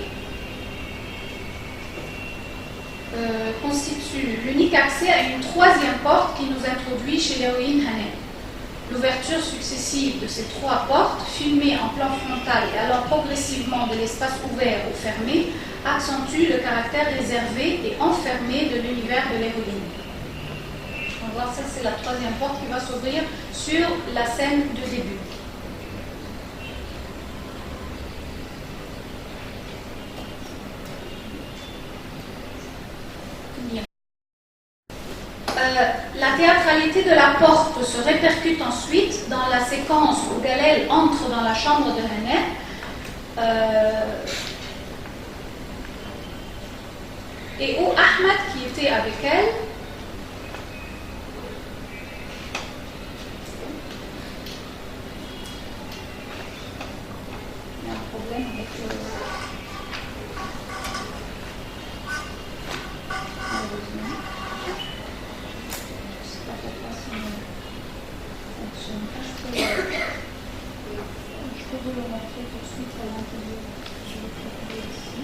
Speaker 3: à une troisième porte qui nous introduit chez l'héroïne Hannah. L'ouverture successive de ces trois portes, filmée en plan frontal et allant progressivement de l'espace ouvert au fermé, accentue le caractère réservé et enfermé de l'univers de l'héroïne. On va voir, ça c'est la troisième porte qui va s'ouvrir sur la scène de début. La théâtralité de la porte se répercute ensuite dans la séquence où Galel entre dans la chambre de Hannah. et où Ahmed, qui était avec elle, il y a un problème avec le... Malheureusement. Je ne sais pas pourquoi ça ne fonctionne pas. Je peux vous le montrer tout de suite à l'intérieur. Je vais le trouver ici.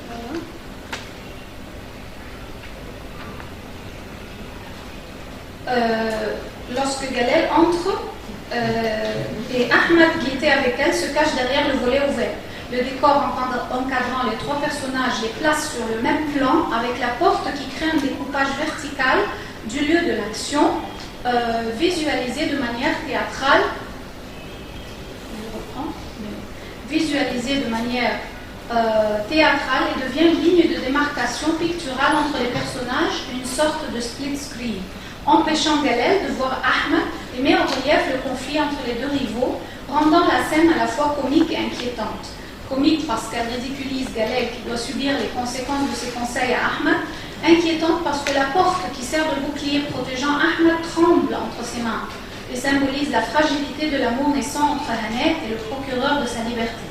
Speaker 3: Voilà. Lorsque Galel entre et Ahmed qui était avec elle se cache derrière le volet ouvert. Le décor encadrant les trois personnages les place sur le même plan avec la porte qui crée un découpage vertical du lieu de l'action visualisé de manière théâtrale. Visualisé de manière théâtrale et devient une ligne de démarcation picturale entre les personnages, une sorte de split screen, empêchant Galel de voir Ahmed et met en relief le conflit entre les deux rivaux, rendant la scène à la fois comique et inquiétante. Comique parce qu'elle ridiculise Galel qui doit subir les conséquences de ses conseils à Ahmed, inquiétante parce que la porte qui sert de bouclier protégeant Ahmed tremble entre ses mains et symbolise la fragilité de l'amour naissant entre Haneh et le procureur de sa liberté.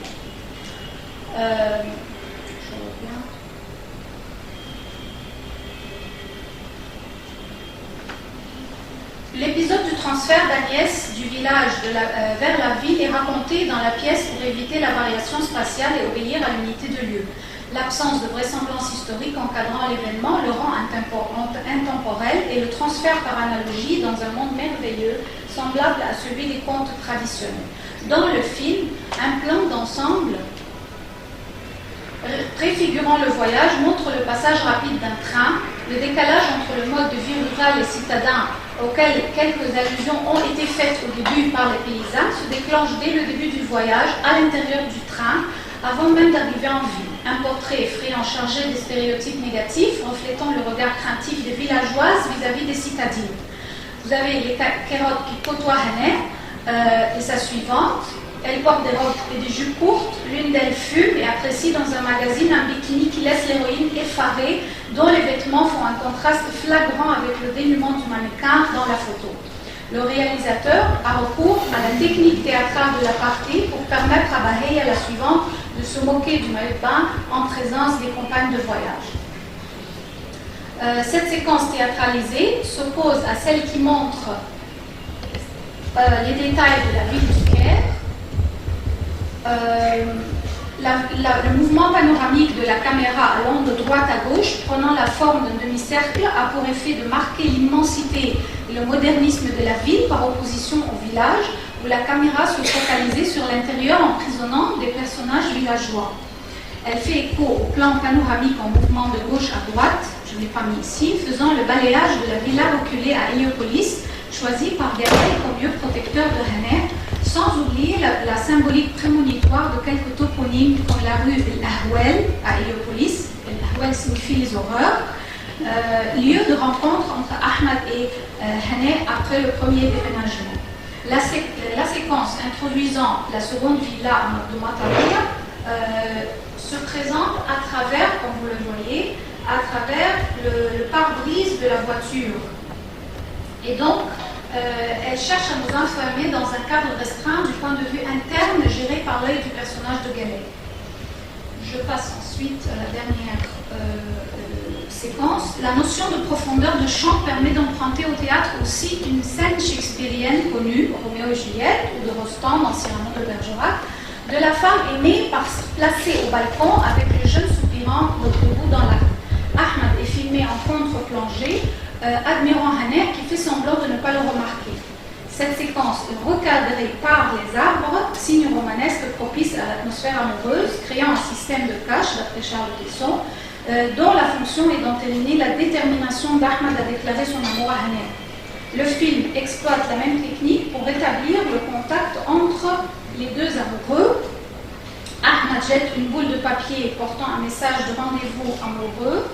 Speaker 3: L'épisode du transfert d'Agnès du village vers la ville est raconté dans la pièce pour éviter la variation spatiale et obéir à l'unité de lieu. L'absence de vraisemblance historique encadrant l'événement le rend intemporel et le transfert par analogie dans un monde merveilleux semblable à celui des contes traditionnels. Dans le film, un plan d'ensemble préfigurant le voyage montre le passage rapide d'un train, le décalage entre le mode de vie rural et citadin auquel quelques allusions ont été faites au début par les paysans se déclenche dès le début du voyage à l'intérieur du train avant même d'arriver en ville. Un portrait effrayant chargé des stéréotypes négatifs reflétant le regard craintif des villageoises vis-à-vis des citadines. Vous avez les Kérotes qui côtoient Haneh et sa suivante. Elle porte des robes et des jupes courtes, l'une d'elles fume et apprécie dans un magazine un bikini qui laisse l'héroïne effarée, dont les vêtements font un contraste flagrant avec le dénuement du mannequin dans la photo. Le réalisateur a recours à la technique théâtrale de la partie pour permettre à Bahia, la suivante, de se moquer du maillot de bain en présence des compagnes de voyage. Cette séquence théâtralisée s'oppose à celle qui montre les détails de la ville du Caire. Le mouvement panoramique de la caméra allant de droite à gauche, prenant la forme d'un demi-cercle, a pour effet de marquer l'immensité et le modernisme de la ville par opposition au village, où la caméra se focalisait sur l'intérieur emprisonnant des personnages villageois. Elle fait écho au plan panoramique en mouvement de gauche à droite, je ne l'ai pas mis ici, faisant le balayage de la villa reculée à Héliopolis, choisie par Galel comme lieu protecteur de Haneh, sans oublier la symbolique prémonitoire de quelques toponymes comme la rue El Ahwel à Héliopolis. El Ahwel signifie les horreurs, lieu de rencontre entre Ahmed et Haneh après le premier déménagement. La séquence introduisant la seconde villa de Mataria se présente à travers, comme vous le voyez, à travers le pare-brise de la voiture. Et donc, elle cherche à nous enfermer dans un cadre restreint du point de vue interne géré par l'œil du personnage de Galel. Je passe ensuite à la dernière séquence. La notion de profondeur de champ permet d'emprunter au théâtre aussi une scène shakespearienne connue, Roméo et Juliette, ou de Rostand dans Cyrano de Bergerac, de la femme aimée placée au balcon avec le jeune soupirant debout dans l'acte. Ahmed est filmé en contre-plongée, admirant Haneh qui fait semblant de ne pas le remarquer. Cette séquence est recadrée par les arbres, signe romanesque propice à l'atmosphère amoureuse, créant un système de cache, d'après Charles Tesson, dont la fonction est d'entériner la détermination d'Ahmed à déclarer son amour à Haneh. Le film exploite la même technique pour rétablir le contact entre les deux amoureux. Ahmed jette une boule de papier portant un message de rendez-vous amoureux.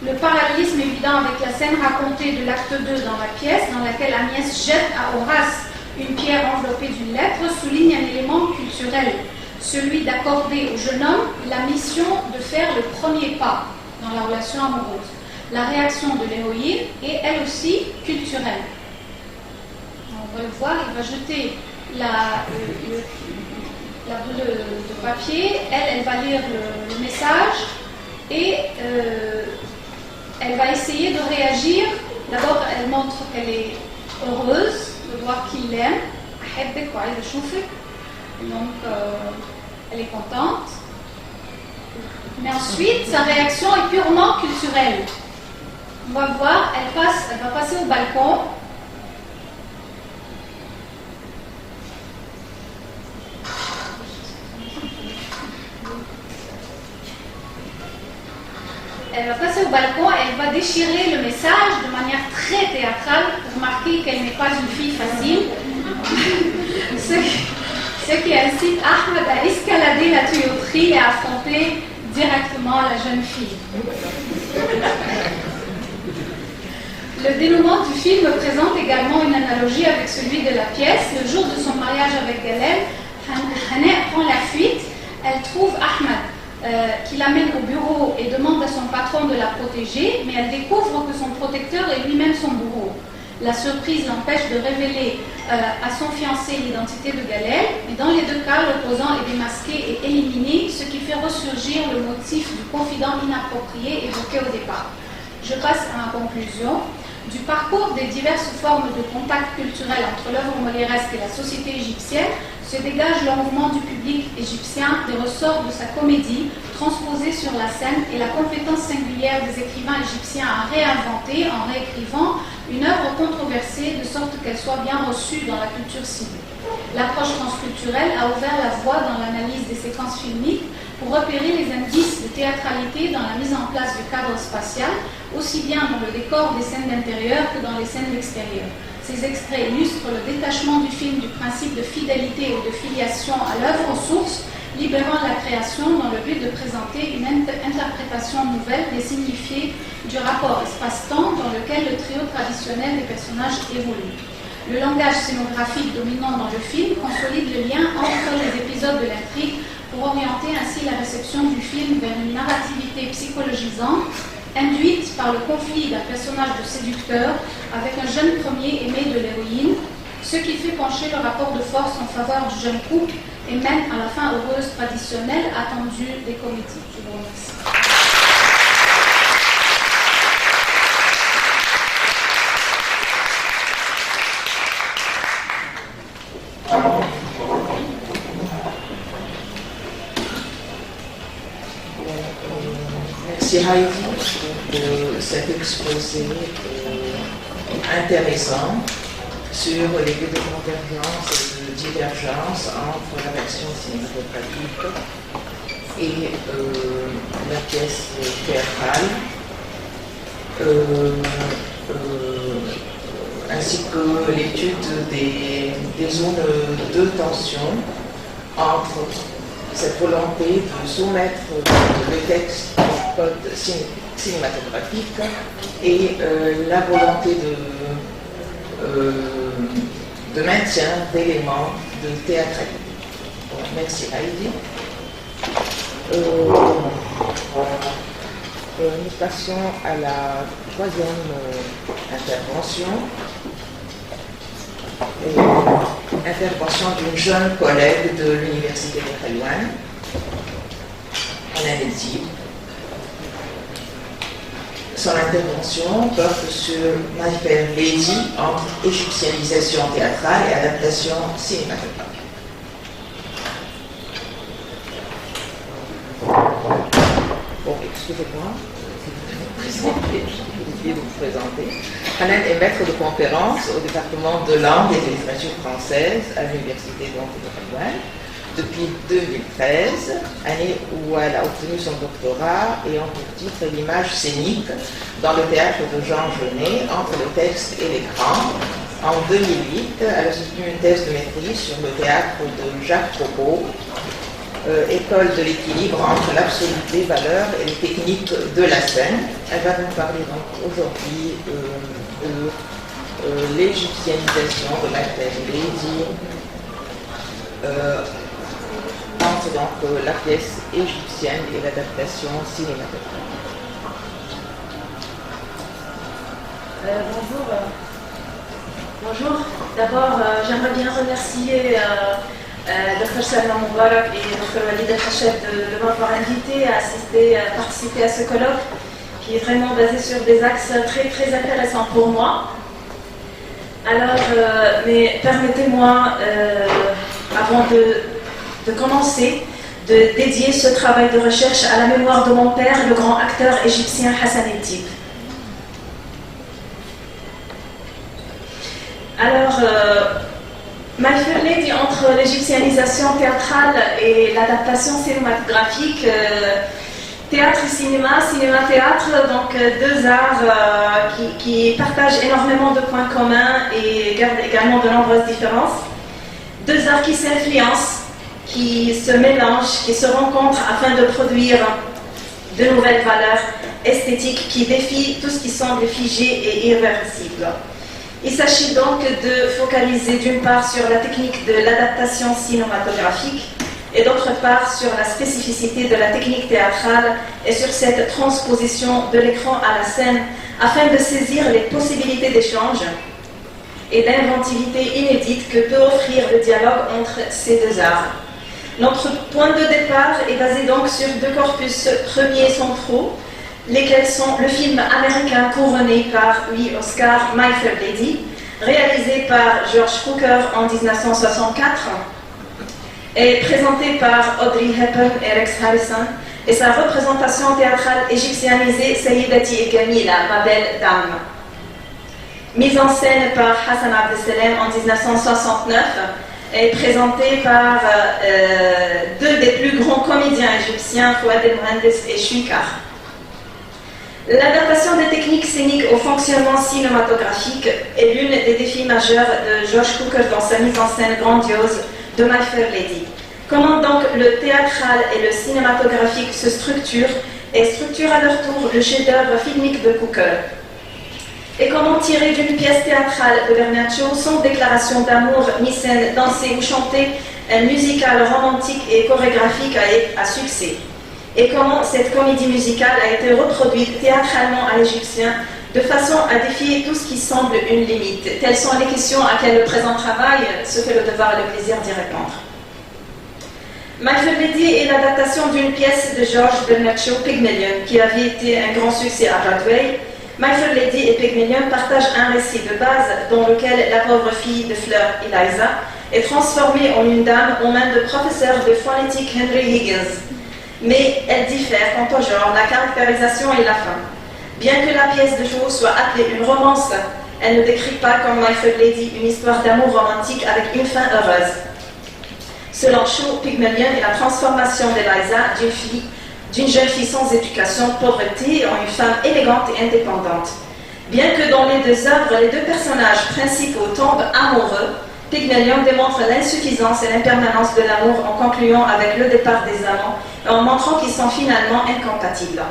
Speaker 3: Le parallélisme évident avec la scène racontée de l'acte 2 dans la pièce, dans laquelle Agnès jette à Horace une pierre enveloppée d'une lettre, souligne un élément culturel, celui d'accorder au jeune homme la mission de faire le premier pas dans la relation amoureuse. La réaction de l'héroïne est elle aussi culturelle. On va le voir, il va jeter la boule de papier, elle va lire le message et elle va essayer de réagir. D'abord, elle montre qu'elle est heureuse de voir qu'il l'aime. Donc, elle est contente. Mais ensuite, sa réaction est purement culturelle. On va voir, elle va passer au balcon. Elle va passer au balcon et elle va déchirer le message de manière très théâtrale pour marquer qu'elle n'est pas une fille facile. Ce qui incite Ahmed à escalader la tuyauterie et à affronter directement la jeune fille. Le dénouement du film présente également une analogie avec celui de la pièce. Le jour de son mariage avec Galel, Hana prend la fuite. Elle trouve Ahmed qui l'amène au bureau et demande à son patron de la protéger, mais elle découvre que son protecteur est lui-même son bourreau. La surprise l'empêche de révéler à son fiancé l'identité de Galel, mais dans les deux cas, l'opposant est démasqué et éliminé, ce qui fait ressurgir le motif du confident inapproprié évoqué au départ. Je passe à ma conclusion. Du parcours des diverses formes de contact culturel entre l'œuvre molièresque et la société égyptienne se dégage l'engouement du public égyptien des ressorts de sa comédie transposée sur la scène et la compétence singulière des écrivains égyptiens à réinventer en réécrivant une œuvre controversée de sorte qu'elle soit bien reçue dans la culture cible. L'approche transculturelle a ouvert la voie dans l'analyse des séquences filmiques pour repérer les indices de théâtralité dans la mise en place du cadre spatial, aussi bien dans le décor des scènes d'intérieur que dans les scènes d'extérieur. Ces extraits illustrent le détachement du film du principe de fidélité ou de filiation à l'œuvre source, libérant la création dans le but de présenter une interprétation nouvelle des signifiés du rapport espace-temps dans lequel le trio traditionnel des personnages évolue. Le langage scénographique dominant dans le film consolide le lien entre les épisodes de l'intrigue pour orienter ainsi la réception du film vers une narrativité psychologisante induite par le conflit d'un personnage de séducteur avec un jeune premier aimé de l'héroïne, ce qui fait pencher le rapport de force en faveur du jeune couple et mène à la fin heureuse traditionnelle attendue des comédies. Je vous remercie.
Speaker 1: Merci Heidi pour cet exposé intéressant sur les lieux de convergence et de divergence entre la version cinématographique et la pièce théâtrale, ainsi que l'étude des zones de tension entre cette volonté de soumettre le texte au code cinématographique et la volonté de maintien d'éléments de théâtralité. Merci Heidi. Nous passons à la troisième intervention. Intervention d'une jeune collègue de l'université de Taïwan, en Indonésie. Son intervention porte sur My Fair Lady entre égyptianisation théâtrale et adaptation cinématographique. Bon, excusez-moi, je vais vous présenter. Hanan est maître de conférence au département de langue et de littérature française à l'université de Taïwan depuis 2013, année où elle a obtenu son doctorat et en pour titre l'image scénique dans le théâtre de Jean Genet entre le texte et l'écran. En 2008, elle a soutenu une thèse de maîtrise sur le théâtre de Jacques Probeau, école de l'équilibre entre l'absolu des valeurs et les techniques de la scène. Elle va nous parler donc aujourd'hui de l'égyptianisation de My Fair Lady entre donc la pièce égyptienne et l'adaptation cinématographique.
Speaker 4: Bonjour. D'abord, j'aimerais bien remercier Dr Salma Moubarak et Dr Walid El-Hacheb de m'avoir invité à participer à ce colloque qui est vraiment basé sur des axes très, très intéressants pour moi. Alors, mais permettez-moi, avant de commencer, de dédier ce travail de recherche à la mémoire de mon père, le grand acteur égyptien Hassan El-Dib. Alors, My Fair Lady, entre l'égyptianisation théâtrale et l'adaptation cinématographique, théâtre et cinéma, cinéma-théâtre, donc deux arts qui partagent énormément de points communs et gardent également de nombreuses différences. Deux arts qui s'influencent, qui se mélangent, qui se rencontrent afin de produire de nouvelles valeurs esthétiques qui défient tout ce qui semble figé et irréversible. Il s'agit donc de focaliser d'une part sur la technique de l'adaptation cinématographique et d'autre part sur la spécificité de la technique théâtrale et sur cette transposition de l'écran à la scène afin de saisir les possibilités d'échange et d'inventivité inédite que peut offrir le dialogue entre ces deux arts. Notre point de départ est basé donc sur deux corpus premiers centraux, lesquels sont le film américain couronné par 8 Oscars, My Fair Lady, réalisé par George Cukor en 1964 et présenté par Audrey Hepburn et Rex Harrison, et sa représentation théâtrale égyptianisée Sayyidati et Kamila, ma belle dame. Mise en scène par Hassan Abdesselem en 1969 et présentée par deux des plus grands comédiens égyptiens, Fouad El-Mohandes et Chouikar. L'adaptation des techniques scéniques au fonctionnement cinématographique est l'une des défis majeurs de George Cukor dans sa mise en scène grandiose de My Fair Lady. Comment donc le théâtral et le cinématographique se structurent et structurent à leur tour le chef-d'œuvre filmique de Cukor. Et comment tirer d'une pièce théâtrale de Bernaccio sans déclaration d'amour, ni scène dansée ou chantée, un musical romantique et chorégraphique à succès. Et comment cette comédie musicale a été reproduite théâtralement à l'égyptien de façon à défier tout ce qui semble une limite. Telles sont les questions auxquelles le présent travail se fait le devoir et le plaisir d'y répondre. My Fair Lady est l'adaptation d'une pièce de George Bernaccio, Pygmalion, qui avait été un grand succès à Broadway. My Fair Lady et Pygmalion partagent un récit de base dans lequel la pauvre fille de Fleur, Eliza, est transformée en une dame aux mains de professeur de phonétique Henry Higgins. Mais elle diffère quant au genre, la caractérisation et la fin. Bien que la pièce de Shaw soit appelée une romance, elle ne décrit pas comme My Fair Lady une histoire d'amour romantique avec une fin heureuse. Selon Shaw, Pygmalion est la transformation d'Eliza d'une jeune fille sans éducation, pauvreté, en une femme élégante et indépendante. Bien que dans les deux œuvres, les deux personnages principaux tombent amoureux, Pygmalion démontre l'insuffisance et l'impermanence de l'amour en concluant avec le départ des amants et en montrant qu'ils sont finalement incompatibles.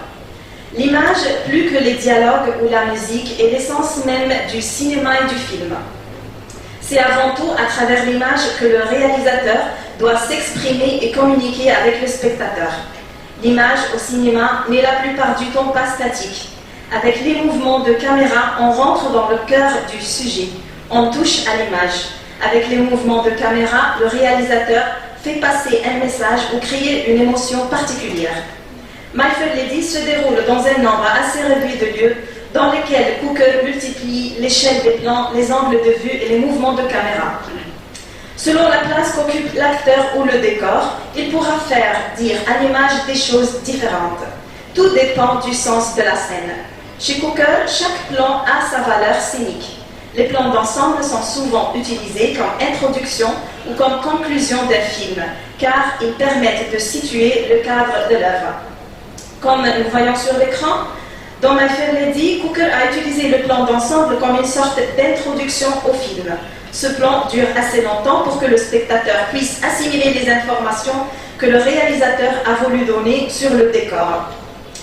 Speaker 4: L'image, plus que les dialogues ou la musique, est l'essence même du cinéma et du film. C'est avant tout à travers l'image que le réalisateur doit s'exprimer et communiquer avec le spectateur. L'image au cinéma n'est la plupart du temps pas statique. Avec les mouvements de caméra, on rentre dans le cœur du sujet. On touche à l'image. Avec les mouvements de caméra, le réalisateur fait passer un message ou créer une émotion particulière. My Fair Lady se déroule dans un nombre assez réduit de lieux dans lesquels Cukor multiplie l'échelle des plans, les angles de vue et les mouvements de caméra. Selon la place qu'occupe l'acteur ou le décor, il pourra faire dire à l'image des choses différentes. Tout dépend du sens de la scène. Chez Cukor, chaque plan a sa valeur scénique. Les plans d'ensemble sont souvent utilisés comme introduction ou comme conclusion d'un film, car ils permettent de situer le cadre de l'œuvre. Comme nous voyons sur l'écran, dans My Fair Lady, Cukor a utilisé le plan d'ensemble comme une sorte d'introduction au film. Ce plan dure assez longtemps pour que le spectateur puisse assimiler les informations que le réalisateur a voulu donner sur le décor,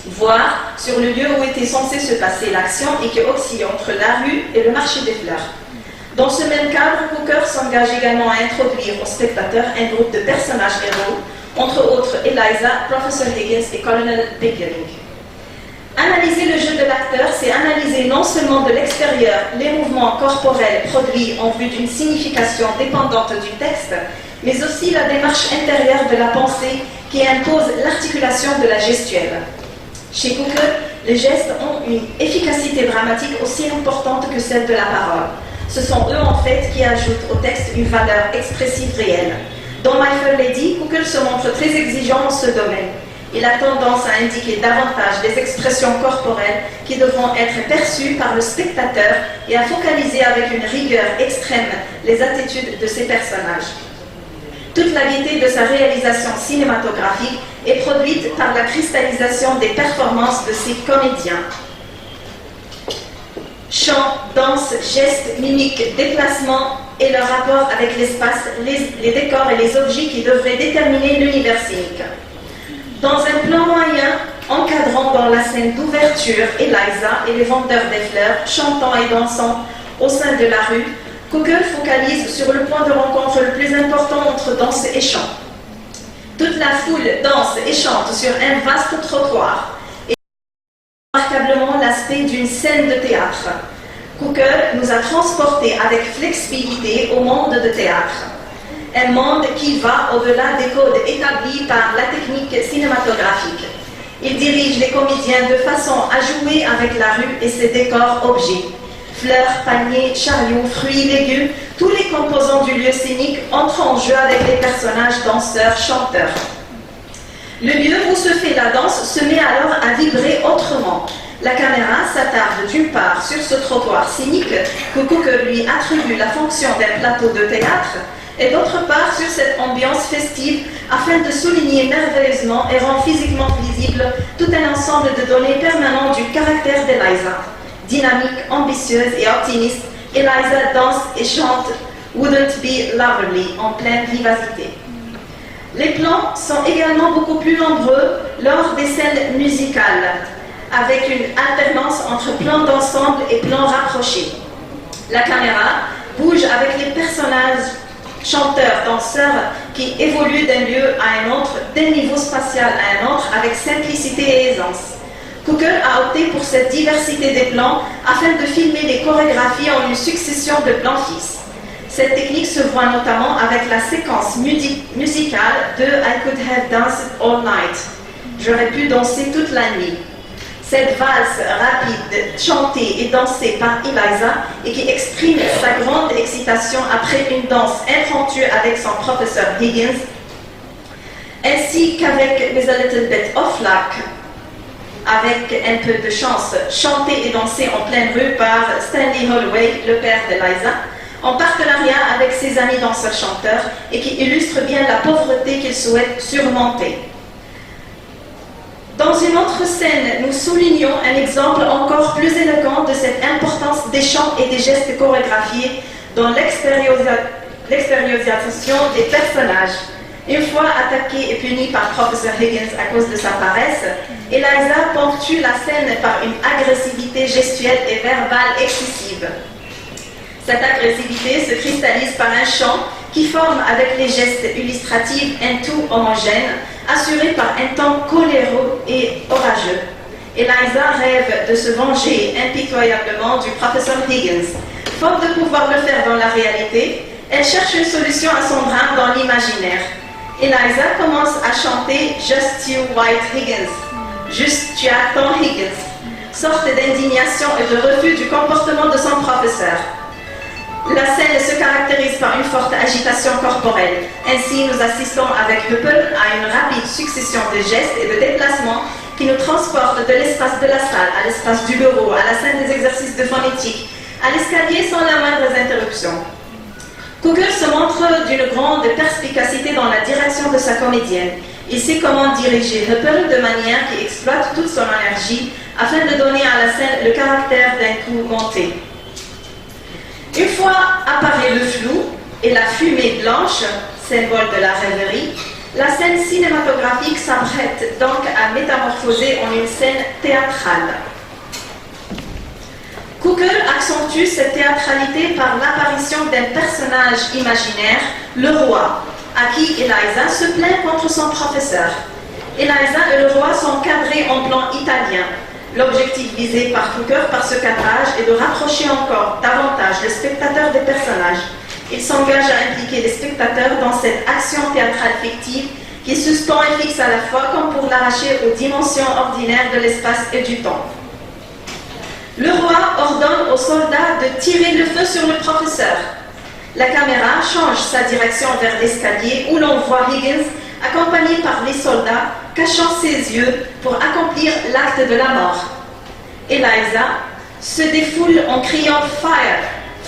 Speaker 4: voire sur le lieu où était censée se passer l'action et qui oscille entre la rue et le marché des fleurs. Dans ce même cadre, Cooker s'engage également à introduire aux spectateurs un groupe de personnages héros, entre autres Eliza, Professor Higgins et Colonel Pickering. Analyser le jeu de l'acteur, c'est analyser non seulement de l'extérieur les mouvements corporels produits en vue d'une signification dépendante du texte, mais aussi la démarche intérieure de la pensée qui impose l'articulation de la gestuelle. Chez Cooker, les gestes ont une efficacité dramatique aussi importante que celle de la parole. Ce sont eux en fait qui ajoutent au texte une valeur expressive réelle. Dans My Fair Lady, Cooker se montre très exigeant dans ce domaine. Il a tendance à indiquer davantage des expressions corporelles qui devront être perçues par le spectateur et à focaliser avec une rigueur extrême les attitudes de ses personnages. Toute la gaieté de sa réalisation cinématographique est produite par la cristallisation des performances de ses comédiens. Chant, danse, gestes, mimiques, déplacements et leur rapport avec l'espace, les décors et les objets qui devraient déterminer l'univers scénique. Dans un plan moyen, encadrant dans la scène d'ouverture Eliza et les vendeurs des fleurs, chantant et dansant au sein de la rue, Cooker focalise sur le point de rencontre le plus important entre danse et chant. Toute la foule danse et chante sur un vaste trottoir et remarquablement l'aspect d'une scène de théâtre. Cooker nous a transportés avec flexibilité au monde de théâtre. Un monde qui va au-delà des codes établis par la technique cinématographique. Il dirige les comédiens de façon à jouer avec la rue et ses décors objets. Fleurs, paniers, chariots, fruits, légumes, tous les composants du lieu scénique entrent en jeu avec les personnages danseurs, chanteurs. Le lieu où se fait la danse se met alors à vibrer autrement. La caméra s'attarde d'une part sur ce trottoir scénique que Cooker lui attribue la fonction d'un plateau de théâtre, et d'autre part sur cette ambiance festive afin de souligner merveilleusement et rendre physiquement visible tout un ensemble de données permanentes du caractère d'Eliza. Dynamique, ambitieuse et optimiste, Eliza danse et chante Wouldn't Be Lovely en pleine vivacité. Les plans sont également beaucoup plus nombreux lors des scènes musicales, avec une alternance entre plans d'ensemble et plans rapprochés. La caméra bouge avec les personnages chanteurs, danseurs qui évoluent d'un lieu à un autre, d'un niveau spatial à un autre, avec simplicité et aisance. Cooker a opté pour cette diversité des plans afin de filmer les chorégraphies en une succession de plans fixes. Cette technique se voit notamment avec la séquence musicale de I Could Have Danced All Night. J'aurais pu danser toute la nuit. Cette valse rapide, chantée et dansée par Eliza et qui exprime sa grande excitation après une danse impromptue avec son professeur Higgins, ainsi qu'avec With a Little Bit of Luck, avec un peu de chance, chantée et dansée en pleine rue par Stanley Holloway, le père d'Eliza, en partenariat avec ses amis danseurs-chanteurs et qui illustre bien la pauvreté qu'il souhaite surmonter. Dans une autre scène, nous soulignons un exemple encore plus éloquent de cette importance des chants et des gestes chorégraphiés dans l'extériorisation des personnages. Une fois attaquée et punie par Professor Higgins à cause de sa paresse, Eliza ponctue la scène par une agressivité gestuelle et verbale excessive. Cette agressivité se cristallise par un chant qui forme avec les gestes illustratifs un tout homogène, assuré par un ton coléreux et orageux. Eliza rêve de se venger impitoyablement du professeur Higgins. Faute de pouvoir le faire dans la réalité, elle cherche une solution à son drame dans l'imaginaire. Eliza commence à chanter Just You White Higgins, juste tu as ton Higgins, sorte d'indignation et de refus du comportement de son professeur. La scène se caractérise par une forte agitation corporelle. Ainsi, nous assistons avec Hupple à une rapide succession de gestes et de déplacements qui nous transportent de l'espace de la salle à l'espace du bureau, à la scène des exercices de phonétique, à l'escalier sans la moindre interruption. Cooker se montre d'une grande perspicacité dans la direction de sa comédienne. Il sait comment diriger Hupple de manière qui exploite toute son énergie afin de donner à la scène le caractère d'un coup monté. Une fois apparaît le flou et la fumée blanche, symbole de la rêverie, la scène cinématographique s'apprête donc à métamorphoser en une scène théâtrale. Cooker accentue cette théâtralité par l'apparition d'un personnage imaginaire, le roi, à qui Eliza se plaint contre son professeur. Eliza et le roi sont cadrés en plan italien. L'objectif visé par Cooker par ce cadrage est de rapprocher encore davantage le spectateur des personnages. Il s'engage à impliquer les spectateurs dans cette action théâtrale fictive qui suspend et fixe à la fois comme pour l'arracher aux dimensions ordinaires de l'espace et du temps. Le roi ordonne aux soldats de tirer le feu sur le professeur. La caméra change sa direction vers l'escalier où l'on voit Higgins accompagné par les soldats cachant ses yeux pour accomplir l'acte de la mort. Eliza se défoule en criant « Fire !»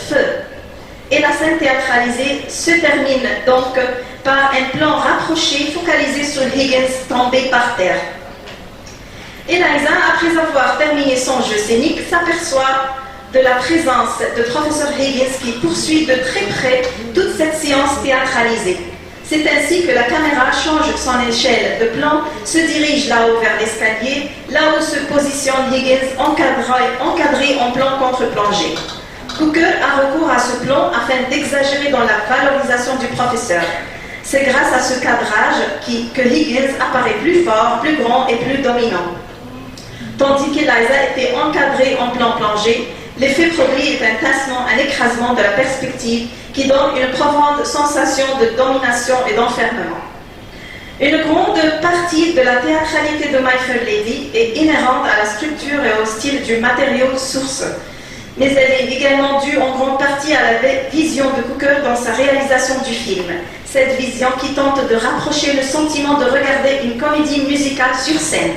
Speaker 4: Feu. Et la scène théâtralisée se termine donc par un plan rapproché focalisé sur Higgins tombé par terre. Eliza, après avoir terminé son jeu scénique, s'aperçoit de la présence de professeur Higgins qui poursuit de très près toute cette séance théâtralisée. C'est ainsi que la caméra change son échelle de plan, se dirige là-haut vers l'escalier, là où se positionne Higgins encadré en plan contre-plongée. Cooker a recours à ce plan afin d'exagérer dans la valorisation du professeur. C'est grâce à ce cadrage que Higgins apparaît plus fort, plus grand et plus dominant. Tandis qu'Eliza était encadrée en plan plongé, l'effet produit est un tassement, un écrasement de la perspective qui donne une profonde sensation de domination et d'enfermement. Une grande partie de la théâtralité de My Fair Lady est inhérente à la structure et au style du matériau source, mais elle est également due en grande partie à la vision de Cooker dans sa réalisation du film. Cette vision qui tente de rapprocher le sentiment de regarder une comédie musicale sur scène.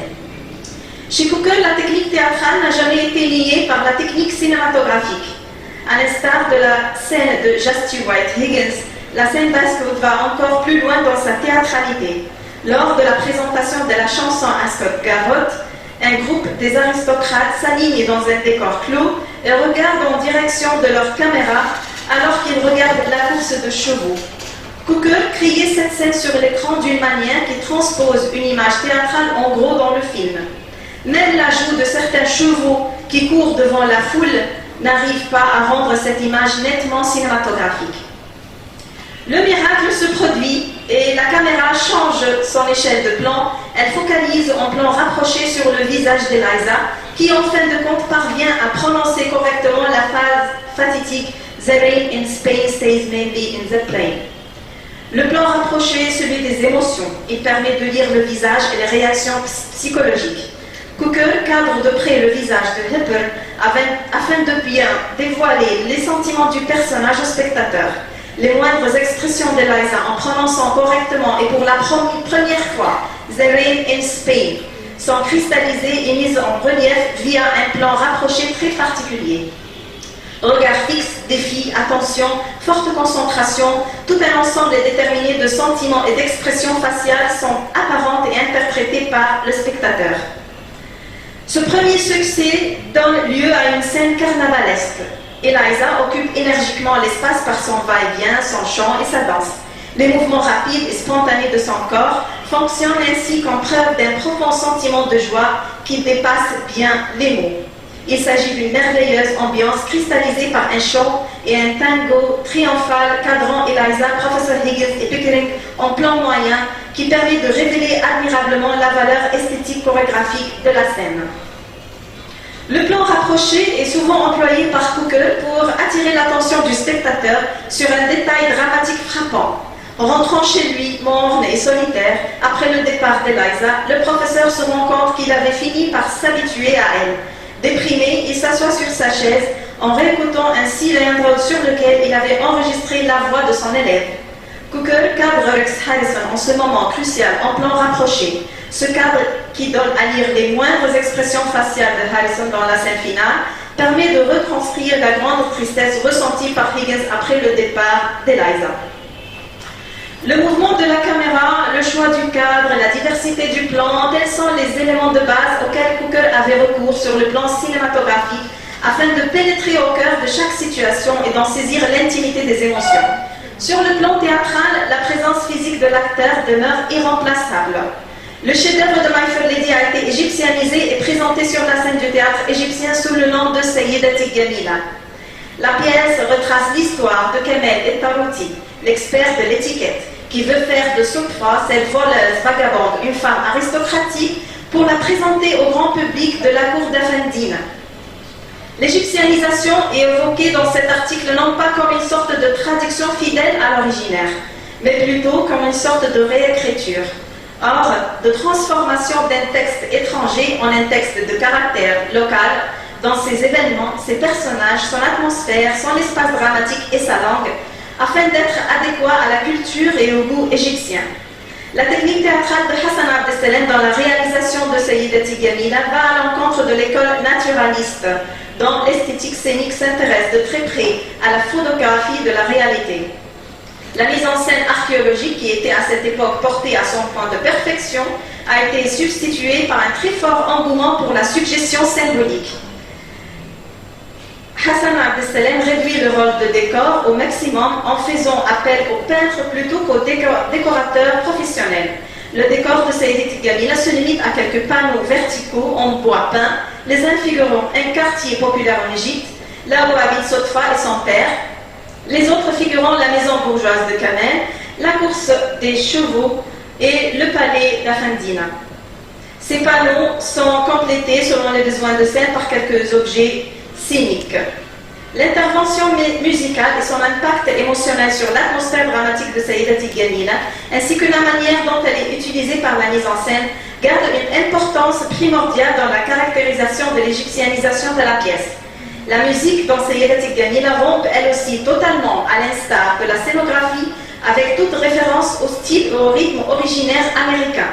Speaker 4: Chez Cooker, la technique théâtrale n'a jamais été liée par la technique cinématographique. À l'instar de la scène de Just You White Higgins, la scène basque va encore plus loin dans sa théâtralité. Lors de la présentation de la chanson à Scott Garrett, un groupe des aristocrates s'aligne dans un décor clos et regarde en direction de leur caméra alors qu'ils regardent la course de chevaux. Cooker criait cette scène sur l'écran d'une manière qui transpose une image théâtrale en gros dans le film. Même l'ajout de certains chevaux qui courent devant la foule n'arrive pas à rendre cette image nettement cinématographique. Le miracle se produit et la caméra change son échelle de plan. Elle focalise en plan rapproché sur le visage d'Eliza, qui en fin de compte parvient à prononcer correctement la phrase fatidique « The rain in Spain stays mainly in the plain ». Le plan rapproché est celui des émotions. Il permet de lire le visage et les réactions psychologiques. Cooker cadre de près le visage de Hepburn afin de bien dévoiler les sentiments du personnage au spectateur. Les moindres expressions d'Eliza en prononçant correctement et pour la première fois « The rain in Spain » sont cristallisées et mises en relief via un plan rapproché très particulier. Regard fixe, défi, attention, forte concentration, tout un ensemble déterminé de sentiments et d'expressions faciales sont apparentes et interprétées par le spectateur. Ce premier succès donne lieu à une scène carnavalesque. Eliza occupe énergiquement l'espace par son va-et-vient, son chant et sa danse. Les mouvements rapides et spontanés de son corps fonctionnent ainsi comme preuve d'un profond sentiment de joie qui dépasse bien les mots. Il s'agit d'une merveilleuse ambiance cristallisée par un chant et un tango triomphal cadrant Eliza, Professeur Higgins et Pickering en plan moyen qui permet de révéler admirablement la valeur esthétique chorégraphique de la scène. Le plan rapproché est souvent employé par Cooker pour attirer l'attention du spectateur sur un détail dramatique frappant. Rentrant chez lui, morne et solitaire, après le départ d'Eliza, le professeur se rend compte qu'il avait fini par s'habituer à elle. Déprimé, il s'assoit sur sa chaise en réécoutant un cylindre sur lequel il avait enregistré la voix de son élève. Cooker cadre Rex Harrison en ce moment crucial en plan rapproché. Ce cadre qui donne à lire les moindres expressions faciales de Harrison dans la scène finale permet de retranscrire la grande tristesse ressentie par Higgins après le départ d'Eliza. Le mouvement de la caméra, le choix du cadre, la diversité du plan, tels sont les éléments de base auxquels Cooker avait recours sur le plan cinématographique afin de pénétrer au cœur de chaque situation et d'en saisir l'intimité des émotions. Sur le plan théâtral, la présence physique de l'acteur demeure irremplaçable. Le chef-d'œuvre de My Fair Lady a été égyptianisé et présenté sur la scène du théâtre égyptien sous le nom de Sayyidati Gamila. La pièce retrace l'histoire de Kamel el-Tarouti, l'expert de l'étiquette, qui veut faire de Soutfa, cette voleuse vagabonde, une femme aristocratique, pour la présenter au grand public de la cour d'Afendine. L'égyptianisation est évoquée dans cet article non pas comme une sorte de traduction fidèle à l'originaire, mais plutôt comme une sorte de réécriture. Or, de transformation d'un texte étranger en un texte de caractère local, dans ses événements, ses personnages, son atmosphère, son espace dramatique et sa langue, afin d'être adéquat à la culture et au goût égyptien. La technique théâtrale de Hassan Abdesselem dans la réalisation de Sayyidati Gamila va à l'encontre de l'école naturaliste, dont l'esthétique scénique s'intéresse de très près à la photographie de la réalité. La mise en scène archéologique, qui était à cette époque portée à son point de perfection, a été substituée par un très fort engouement pour la suggestion symbolique. Hassan Abdesselem réduit le rôle de décor au maximum en faisant appel aux peintres plutôt qu'aux décorateurs professionnels. Le décor de Sayyidati Gamila se limite à quelques panneaux verticaux en bois peint, les uns figurant un quartier populaire en Égypte, là où habite Soutfa et son père, les autres figurant la maison bourgeoise de Kamel, la course des chevaux et le palais d'Afendina. Ces panneaux sont complétés selon les besoins de scène par quelques objets scéniques. L'intervention musicale et son impact émotionnel sur l'atmosphère dramatique de Sayyidati Gamila, ainsi que la manière dont elle est utilisée par la mise en scène, gardent une importance primordiale dans la caractérisation de l'égyptianisation de la pièce. La musique dans Sayyidati Gamila rompt elle aussi totalement, à l'instar de la scénographie, avec toute référence au style et au rythme originaire américain.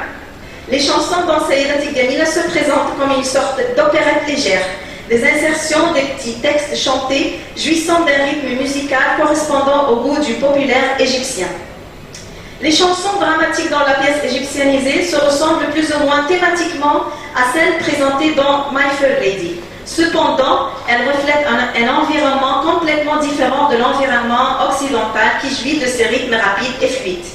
Speaker 4: Les chansons dans Sayyidati Gamila se présentent comme une sorte d'opérette légère, des insertions des petits textes chantés, jouissant d'un rythme musical correspondant au goût du populaire égyptien. Les chansons dramatiques dans la pièce égyptianisée se ressemblent plus ou moins thématiquement à celles présentées dans My Fair Lady. Cependant, elles reflètent un environnement complètement différent de l'environnement occidental qui jouit de ces rythmes rapides et fluides.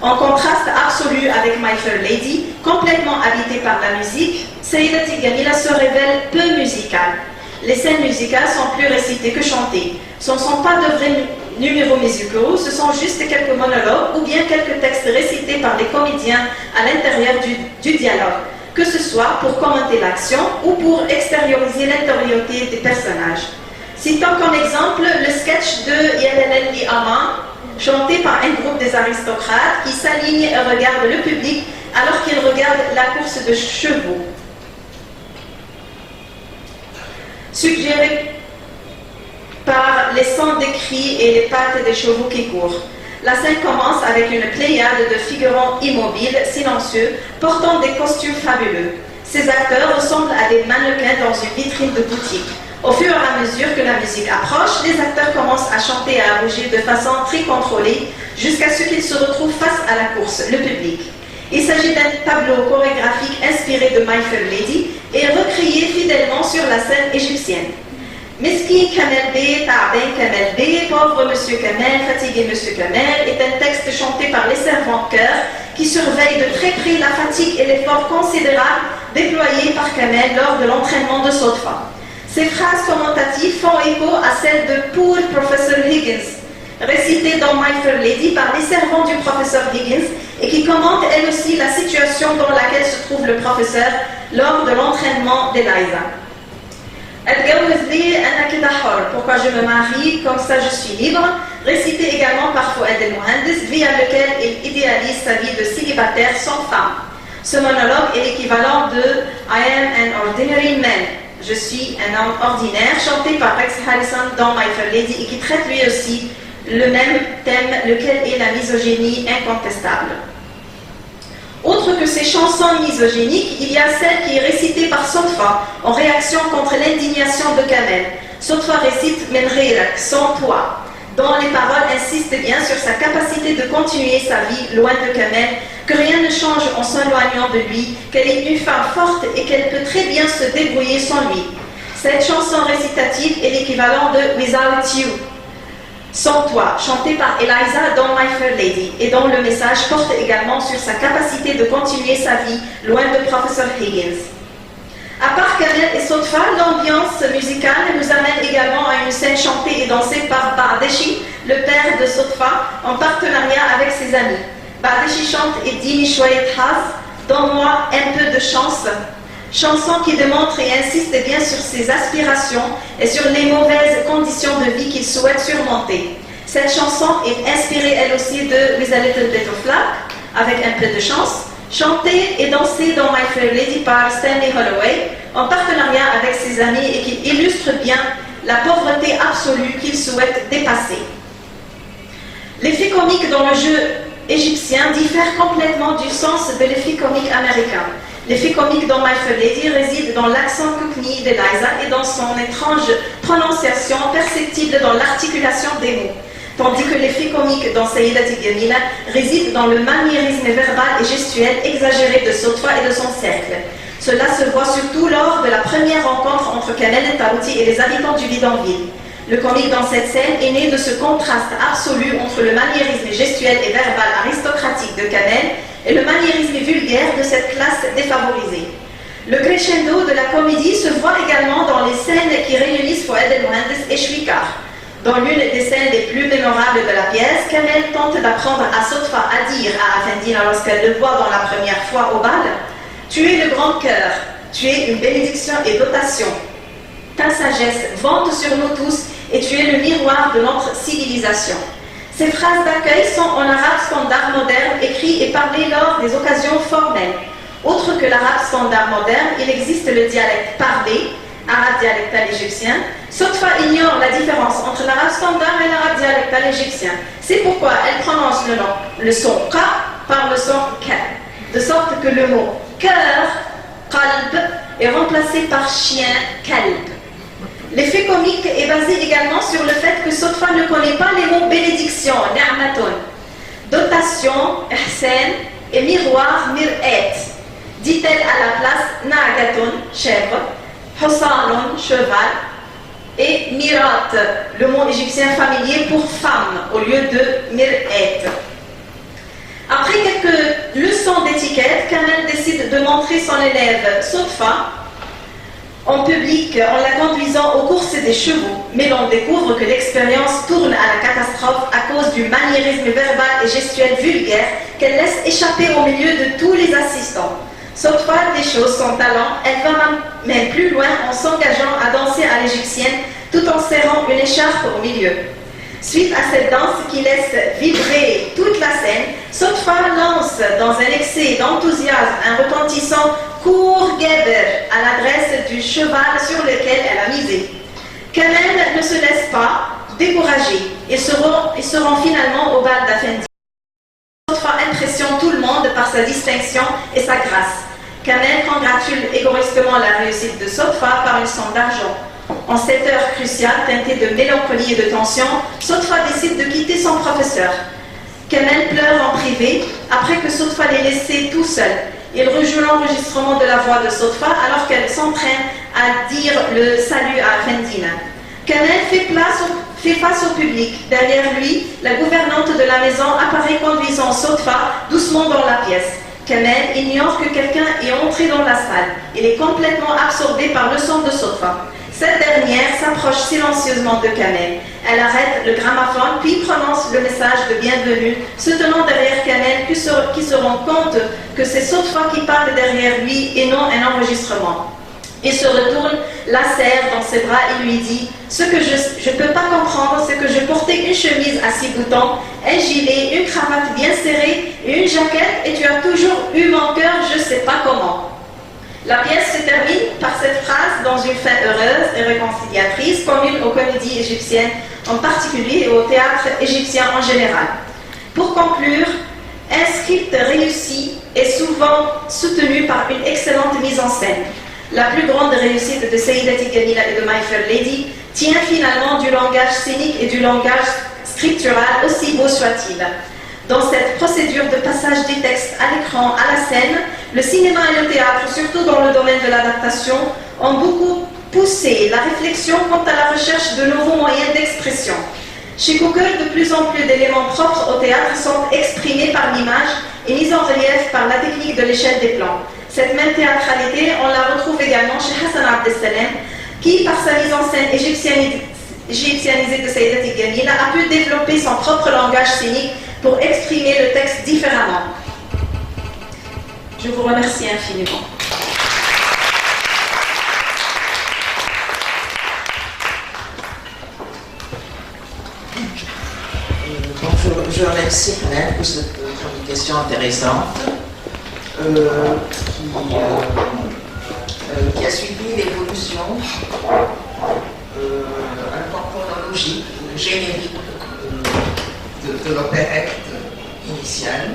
Speaker 4: En contraste absolu avec My Fair Lady, complètement habité par la musique, Sayyidati Gamila se révèle peu musicale. Les scènes musicales sont plus récitées que chantées. Ce ne sont pas de vrais numéros musicaux, ce sont juste quelques monologues ou bien quelques textes récités par les comédiens à l'intérieur du dialogue, que ce soit pour commenter l'action ou pour extérioriser l'intériorité des personnages. Citons comme exemple le sketch de Yalel Ama, chanté par un groupe des aristocrates qui s'alignent et regardent le public alors qu'ils regardent la course de chevaux. Suggéré par les sons des cris et les pattes des chevaux qui courent. La scène commence avec une pléiade de figurants immobiles, silencieux, portant des costumes fabuleux. Ces acteurs ressemblent à des mannequins dans une vitrine de boutique. Au fur et à mesure que la musique approche, les acteurs commencent à chanter et à bouger de façon très contrôlée jusqu'à ce qu'ils se retrouvent face à la course, le public. Il s'agit d'un tableau chorégraphique inspiré de My Fair Lady et recréé fidèlement sur la scène égyptienne. Meskin Kamel Bey, Ta'ben Kamel Bey, pauvre Monsieur Kamel, fatigué Monsieur Kamel, est un texte chanté par les servants de chœur qui surveillent de très près la fatigue et l'effort considérable déployés par Kamel lors de l'entraînement de Soutfa. Ces phrases commentatives font écho à celles de Poor Professor Higgins, récitées dans My Fair Lady par les servants du professeur Higgins et qui commentent elle aussi la situation dans laquelle se trouve le professeur lors de l'entraînement d'Eliza. Pourquoi je me marie, comme ça je suis libre, récité également par Fouad El Mohandes, via lequel il idéalise sa vie de célibataire sans femme. Ce monologue est l'équivalent de I am an ordinary man. Je suis un homme ordinaire, chanté par Rex Harrison dans My Fair Lady et qui traite lui aussi le même thème, lequel est la misogynie incontestable. Autre que ces chansons misogyniques, il y a celle qui est récitée par Soutfa en réaction contre l'indignation de Kamel. Soutfa récite Menreirak, sans toi, dont les paroles insistent bien sur sa capacité de continuer sa vie loin de Kamel, que rien ne change en s'éloignant de lui, qu'elle est une femme forte et qu'elle peut très bien se débrouiller sans lui. Cette chanson récitative est l'équivalent de Without You. Sans toi, chanté par Eliza dans My Fair Lady, et dont le message porte également sur sa capacité de continuer sa vie loin de Professeur Higgins. À part Kamel et Sotfa, l'ambiance musicale nous amène également à une scène chantée et dansée par Bardeshi, le père de Sotfa, en partenariat avec ses amis. Bardeshi chante Edini Shwayet Haz, donne-moi un peu de chance, chanson qui démontre et insiste bien sur ses aspirations et sur les mauvaises conditions de vie qu'il souhaite surmonter. Cette chanson est inspirée elle aussi de With a Little Bit of Luck, avec un peu de chance, chantée et dansée dans My Fair Lady par Stanley Holloway, en partenariat avec ses amis et qui illustre bien la pauvreté absolue qu'il souhaite dépasser. L'effet comique dans le jeu égyptien diffère complètement du sens de l'effet comique américain. L'effet comique dans My Fair Lady réside dans l'accent cockney d'Eliza et dans son étrange prononciation perceptible dans l'articulation des mots, tandis que l'effet comique dans Sayyidati Jamila réside dans le maniérisme verbal et gestuel exagéré de Sotfa et de son cercle. Cela se voit surtout lors de la première rencontre entre Kamel et Taouti et les habitants du bidonville. Le comique dans cette scène est né de ce contraste absolu entre le maniérisme gestuel et verbal aristocratique de Kamel et le maniérisme vulgaire de cette classe défavorisée. Le crescendo de la comédie se voit également dans les scènes qui réunissent Fouad El Mohandes et Chouikar. Dans l'une des scènes les plus mémorables de la pièce, Kamel tente d'apprendre à Sotfa à dire à Afendina lorsqu'elle le voit dans la première fois au bal: « Tu es le grand cœur, tu es une bénédiction et dotation. Ta sagesse vente sur nous tous et tu es le miroir de notre civilisation. » Ces phrases d'accueil sont en arabe standard moderne, écrit et parlé lors des occasions formelles. Autre que l'arabe standard moderne, il existe le dialecte parlé, arabe dialectal égyptien. Sotfa ignore la différence entre l'arabe standard et l'arabe dialectal égyptien. C'est pourquoi elle prononce le son Q par le son K, de sorte que le mot cœur, qalb, est remplacé par chien, kalb. L'effet comique est basé également sur le fait que Sotfa ne connaît pas les mots bénédiction, ni'matun, dotation, ihsan, et miroir, mir'at. Dit-elle à la place na'gatun, chèvre, husanun, cheval, et mirat, le mot égyptien familier pour femme, au lieu de mir'at. Après quelques leçons d'étiquette, Kamel décide de montrer son élève Sotfa en public en la conduisant aux courses des chevaux, mais l'on découvre que l'expérience tourne à la catastrophe à cause du maniérisme verbal et gestuel vulgaire qu'elle laisse échapper au milieu de tous les assistants. Sotfa déchausse son talent, elle va même plus loin en s'engageant à danser à l'égyptienne tout en serrant une écharpe au milieu. Suite à cette danse qui laisse vibrer toute la scène, Sotfa lance dans un excès d'enthousiasme un retentissant Kour Geber à l'adresse du cheval sur lequel elle a misé. Kamel ne se laisse pas décourager. Ils se rend finalement au bal d'Afendi. Sotfa impressionne tout le monde par sa distinction et sa grâce. Kamel congratule égoïstement la réussite de Sotfa par une somme d'argent. En cette heure cruciale, teintée de mélancolie et de tension, Sotfa décide de quitter son professeur. Kamel pleure en privé après que Sotfa l'ait laissé tout seul. Il rejoue l'enregistrement de la voix de Sotfa alors qu'elle s'entraîne à dire le salut à Afendina. Kamel fait face au public. Derrière lui, la gouvernante de la maison apparaît conduisant Sotfa doucement dans la pièce. Kamel ignore que quelqu'un est entré dans la salle. Il est complètement absorbé par le son de Sotfa. Cette dernière s'approche silencieusement de Kamel. Elle arrête le gramophone puis prononce le message de bienvenue, se tenant derrière Kamel qui se rend compte que c'est Sotfa qui parle derrière lui et non un enregistrement. Il se retourne, la serre dans ses bras et lui dit « Ce que je ne peux pas comprendre, c'est que je portais une chemise à 6 boutons, un gilet, une cravate bien serrée et une jaquette et tu as toujours eu mon cœur, je ne sais pas comment. » La pièce se termine par cette phrase dans une fin heureuse et réconciliatrice, commune aux comédies égyptiennes en particulier et au théâtre égyptien en général. Pour conclure, un script réussi est souvent soutenu par une excellente mise en scène. La plus grande réussite de Sayyidati Jamila et de My Fair Lady tient finalement du langage scénique et du langage scriptural, aussi beau soit-il. Dans cette procédure de passage des textes à l'écran, à la scène, le cinéma et le théâtre, surtout dans le domaine de l'adaptation, ont beaucoup poussé la réflexion quant à la recherche de nouveaux moyens d'expression. Chez Cooker, de plus en plus d'éléments propres au théâtre sont exprimés par l'image et mis en relief par la technique de l'échelle des plans. Cette même théâtralité, on la retrouve également chez Hassan Abdessalem, qui, par sa mise en scène égyptianisée de Sayyidati Gamila, a pu développer son propre langage scénique pour exprimer le texte différemment. Je vous remercie infiniment.
Speaker 1: Je remercie Hélène pour cette communication intéressante qui a suivi l'évolution un peu chronologique, générique de l'opérette initiale,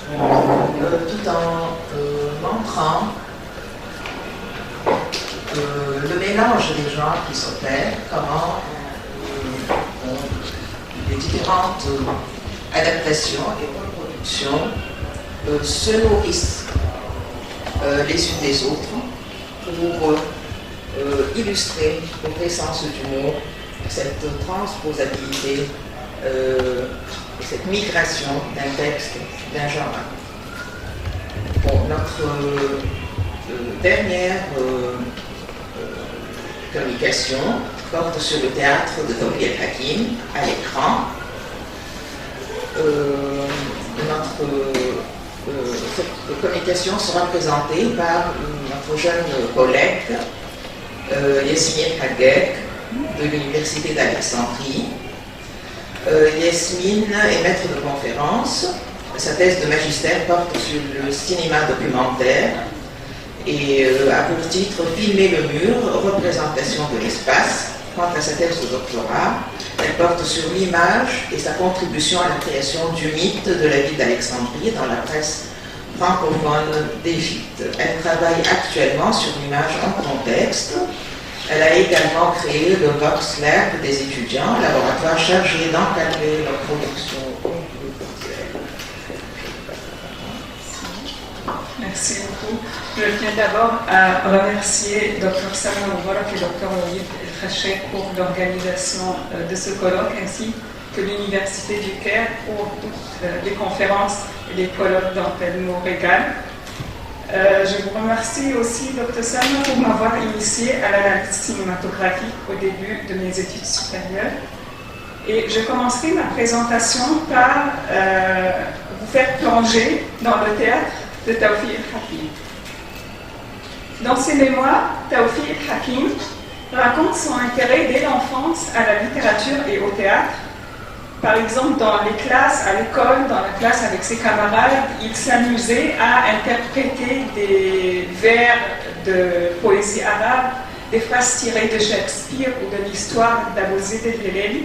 Speaker 1: tout en montrant le mélange des genres qui s'opère, comment les différentes adaptations et reproductions se nourrissent les unes des autres pour illustrer au vrai sens du mot cette transposabilité et cette migration d'un texte, d'un genre. Bon, notre dernière communication porte sur le théâtre de Tawfiq Hakim à l'écran. Cette communication sera présentée par notre jeune collègue Yasmine Haggek de l'Université d'Alexandrie. Yasmine est maître de conférence. Sa thèse de magistère porte sur le cinéma documentaire et a pour titre « Filmer le mur, représentation de l'espace ». Quant à sa thèse de doctorat, elle porte sur l'image et sa contribution à la création du mythe de la ville d'Alexandrie dans la presse francophone d'Égypte. Elle travaille actuellement sur l'image en contexte. Elle a également créé le Vox Lab des étudiants, laboratoire chargé d'encadrer leur production audiovisuelle.
Speaker 5: Merci beaucoup. Je tiens d'abord à remercier Dr Salma Moubarak et Dr Walid Khachek pour l'organisation de ce colloque, ainsi que l'Université du Caire pour toutes les conférences et les colloques dont elle nous régale. Je vous remercie aussi, Dr Salma, pour m'avoir initié à l'analyse cinématographique au début de mes études supérieures. Et je commencerai ma présentation par vous faire plonger dans le théâtre de Tawfiq Hakim. Dans ses mémoires, Tawfiq Hakim raconte son intérêt dès l'enfance à la littérature et au théâtre. Par exemple, dans les classes, à l'école, dans la classe avec ses camarades, il s'amusait à interpréter des vers de poésie arabe, des phrases tirées de Shakespeare ou de l'histoire d'Abou Zayd el-Hilali.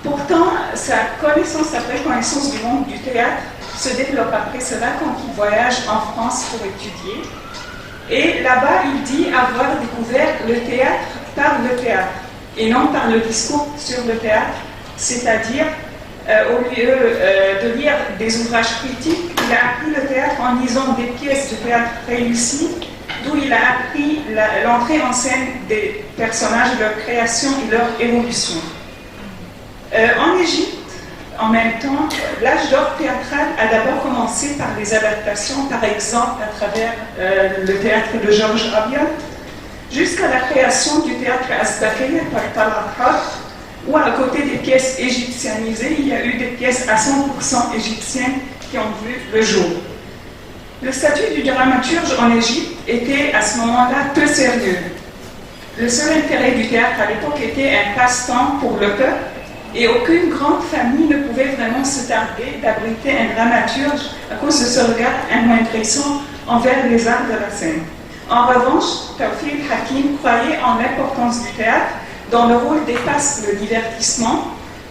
Speaker 5: Pourtant, sa vraie connaissance du monde du théâtre se développe après cela quand il voyage en France pour étudier. Et là-bas, il dit avoir découvert le théâtre par le théâtre et non par le discours sur le théâtre, c'est-à-dire au lieu de lire des ouvrages critiques, il a appris le théâtre en lisant des pièces de théâtre réussies, d'où il a appris l'entrée en scène des personnages, leur création et leur évolution. En Égypte, en même temps, l'âge d'or théâtral a d'abord commencé par les adaptations, par exemple à travers le théâtre de Georges Abiad, jusqu'à la création du théâtre Asbaqiya par Talal, où à côté des pièces égyptianisées, il y a eu des pièces à 100% égyptiennes qui ont vu le jour. Le statut du dramaturge en Égypte était à ce moment-là peu sérieux. Le seul intérêt du théâtre à l'époque était un passe-temps pour le peuple, et aucune grande famille ne pouvait vraiment se tarder d'abriter un dramaturge à cause de ce regard amoindrissant envers les arts de la scène. En revanche, Tawfiq Hakim croyait en l'importance du théâtre, dont le rôle dépasse le divertissement.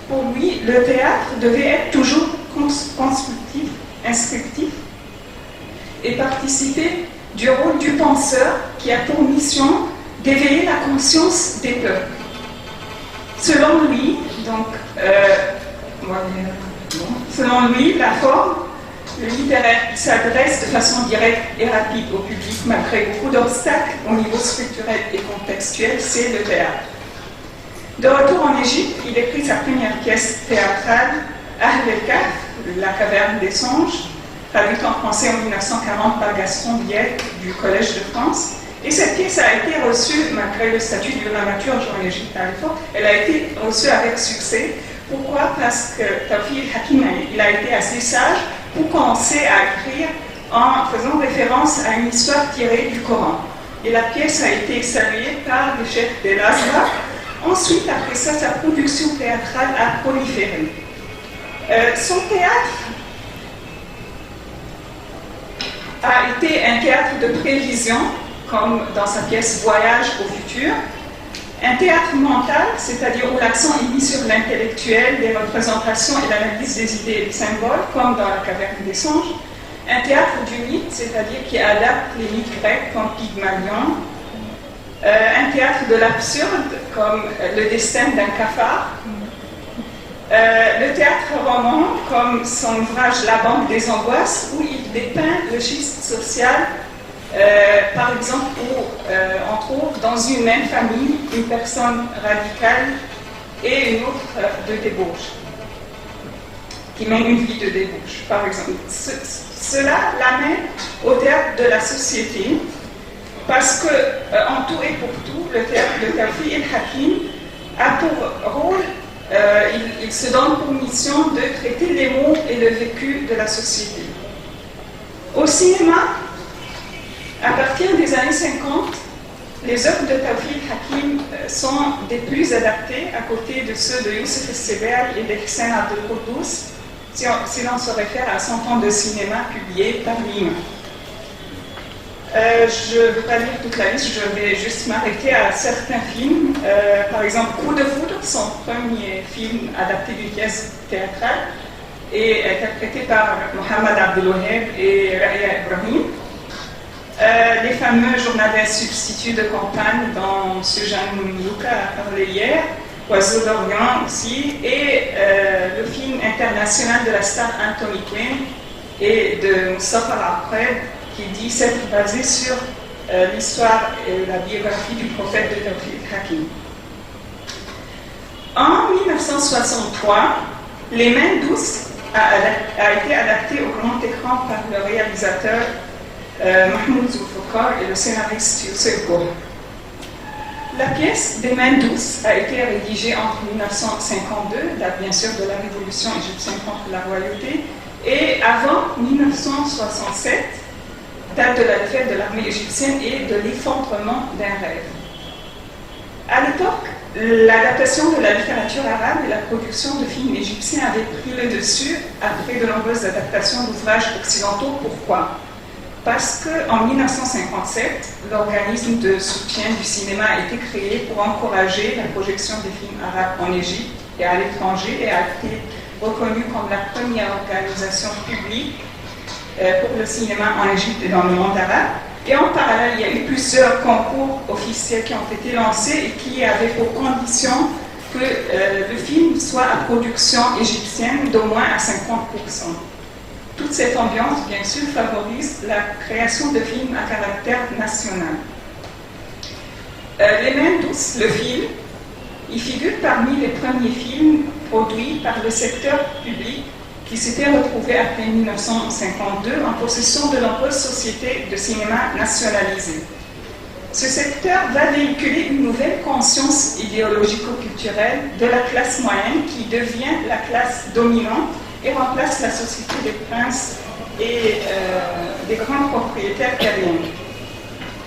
Speaker 5: Pour lui, le théâtre devait être toujours constructif, instructif, et participer du rôle du penseur qui a pour mission d'éveiller la conscience des peuples. Selon lui, la forme, le littéraire qui s'adresse de façon directe et rapide au public malgré beaucoup d'obstacles au niveau structurel et contextuel, c'est le théâtre. De retour en Égypte, il écrit sa première pièce théâtrale, Ahl el-Kahf, La caverne des songes, traduite en français en 1940 par Gaston Biette du Collège de France. Et cette pièce a été reçue, malgré le statut de dramaturge en Égypte à l'époque, elle a été reçue avec succès. Pourquoi? Parce que Tawfiq el-Hakim il a été assez sage pour commencer à écrire en faisant référence à une histoire tirée du Coran. Et la pièce a été saluée par le chef de l'Azhar. Ensuite, après ça, sa production théâtrale a proliféré. Son théâtre a été un théâtre de prévision, comme dans sa pièce Voyage au futur, un théâtre mental, c'est-à-dire où l'accent est mis sur l'intellectuel, les représentations et l'analyse des idées et des symboles, comme dans La caverne des songes, un théâtre du mythe, c'est-à-dire qui adapte les mythes grecs comme Pygmalion, un théâtre de l'absurde, comme Le destin d'un cafard, le théâtre roman, comme son ouvrage La banque des angoisses, où il dépeint le schisme social, par exemple, où on trouve dans une même famille une personne radicale et une autre de débauche, qui mène une vie de débauche, par exemple. Cela l'amène au théâtre de la société, parce que, en tout et pour tout, le théâtre de Tawfiq el-Hakim a pour rôle, il se donne pour mission de traiter les mots et le vécu de la société. Au cinéma, à partir des années 50, les œuvres de Tawfiq el-Hakim sont des plus adaptées à côté de ceux de Youssef el-Sebaï et d'Hussein Abdel-Quddous, si l'on se réfère à 100 ans de cinéma publié par lui-même. Je ne vais pas lire toute la liste, je vais juste m'arrêter à certains films. Par exemple, Coup de foudre, son premier film adapté d'une pièce théâtrale, et interprété par Mohamed Abdelouheb et Raya Ibrahim. Les fameux journalistes substituts de campagne dont Suzanne Luca a parlé hier, Oiseau d'Orient aussi, et le film international de la star Anthony Quinn et de Moustapha Al-Aqreb, qui dit s'être basé sur l'histoire et la biographie du prophète de Tawfiq el-Hakim. En 1963, Les Mains douces a été adapté au grand écran par le réalisateur Mahmoud Zulfikar et le scénariste Youssef Gour. La pièce des Mains douces a été rédigée entre 1952, date bien sûr de la révolution égyptienne contre la royauté, et avant 1967, date de la défaite de l'armée égyptienne et de l'effondrement d'un rêve. À l'époque, l'adaptation de la littérature arabe et la production de films égyptiens avaient pris le dessus après de nombreuses adaptations d'ouvrages occidentaux. Pourquoi? Parce qu'en 1957, l'organisme de soutien du cinéma a été créé pour encourager la projection des films arabes en Égypte et à l'étranger et a été reconnu comme la première organisation publique pour le cinéma en Égypte et dans le monde arabe. Et en parallèle, il y a eu plusieurs concours officiels qui ont été lancés et qui avaient pour condition que le film soit à production égyptienne d'au moins à 50%. Toute cette ambiance, bien sûr, favorise la création de films à caractère national. Les Mains douces, le film, il figure parmi les premiers films produits par le secteur public qui s'était retrouvé après 1952 en possession de nombreuses sociétés de cinéma nationalisées. Ce secteur va véhiculer une nouvelle conscience idéologico-culturelle de la classe moyenne qui devient la classe dominante et remplace la société des princes et des grands propriétaires terriens.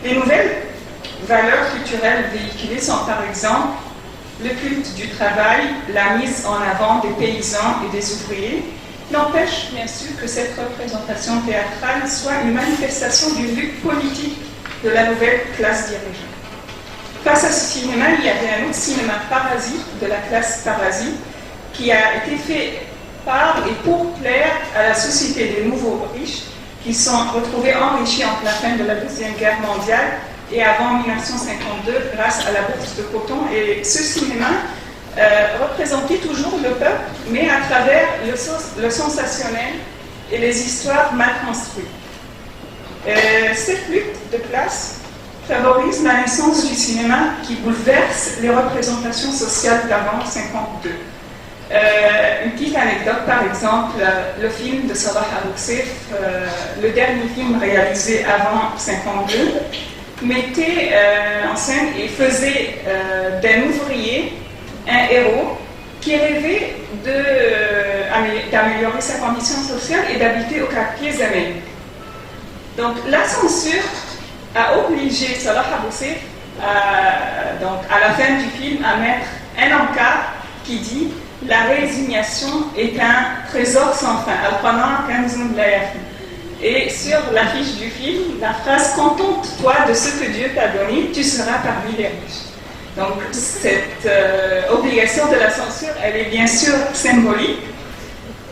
Speaker 5: Les nouvelles valeurs culturelles véhiculées sont par exemple le culte du travail, la mise en avant des paysans et des ouvriers. N'empêche bien sûr que cette représentation théâtrale soit une manifestation du but politique de la nouvelle classe dirigeante. Face à ce cinéma, il y avait un autre cinéma parasite de la classe parasite qui a été fait par et pour plaire à la société des nouveaux riches qui sont retrouvés enrichis entre la fin de la Deuxième Guerre mondiale et avant 1952 grâce à la bourse de coton. Et ce cinéma représentait toujours le peuple, mais à travers le sensationnel et les histoires mal construites. Cette lutte de classe favorise la naissance du cinéma qui bouleverse les représentations sociales d'avant 1952. Une petite anecdote, par exemple, le film de Salah Abou-Seif, le dernier film réalisé avant 1952, mettait en scène et faisait d'un ouvrier un héros qui rêvait d'améliorer sa condition sociale et d'habiter au quartier Zamen. Donc la censure a obligé Salah Abou-Seif à la fin du film à mettre un encart qui dit « La résignation est un trésor sans fin ». Et sur l'affiche du film, la phrase « Contente-toi de ce que Dieu t'a donné, tu seras parmi les riches ». Donc cette obligation de la censure, elle est bien sûr symbolique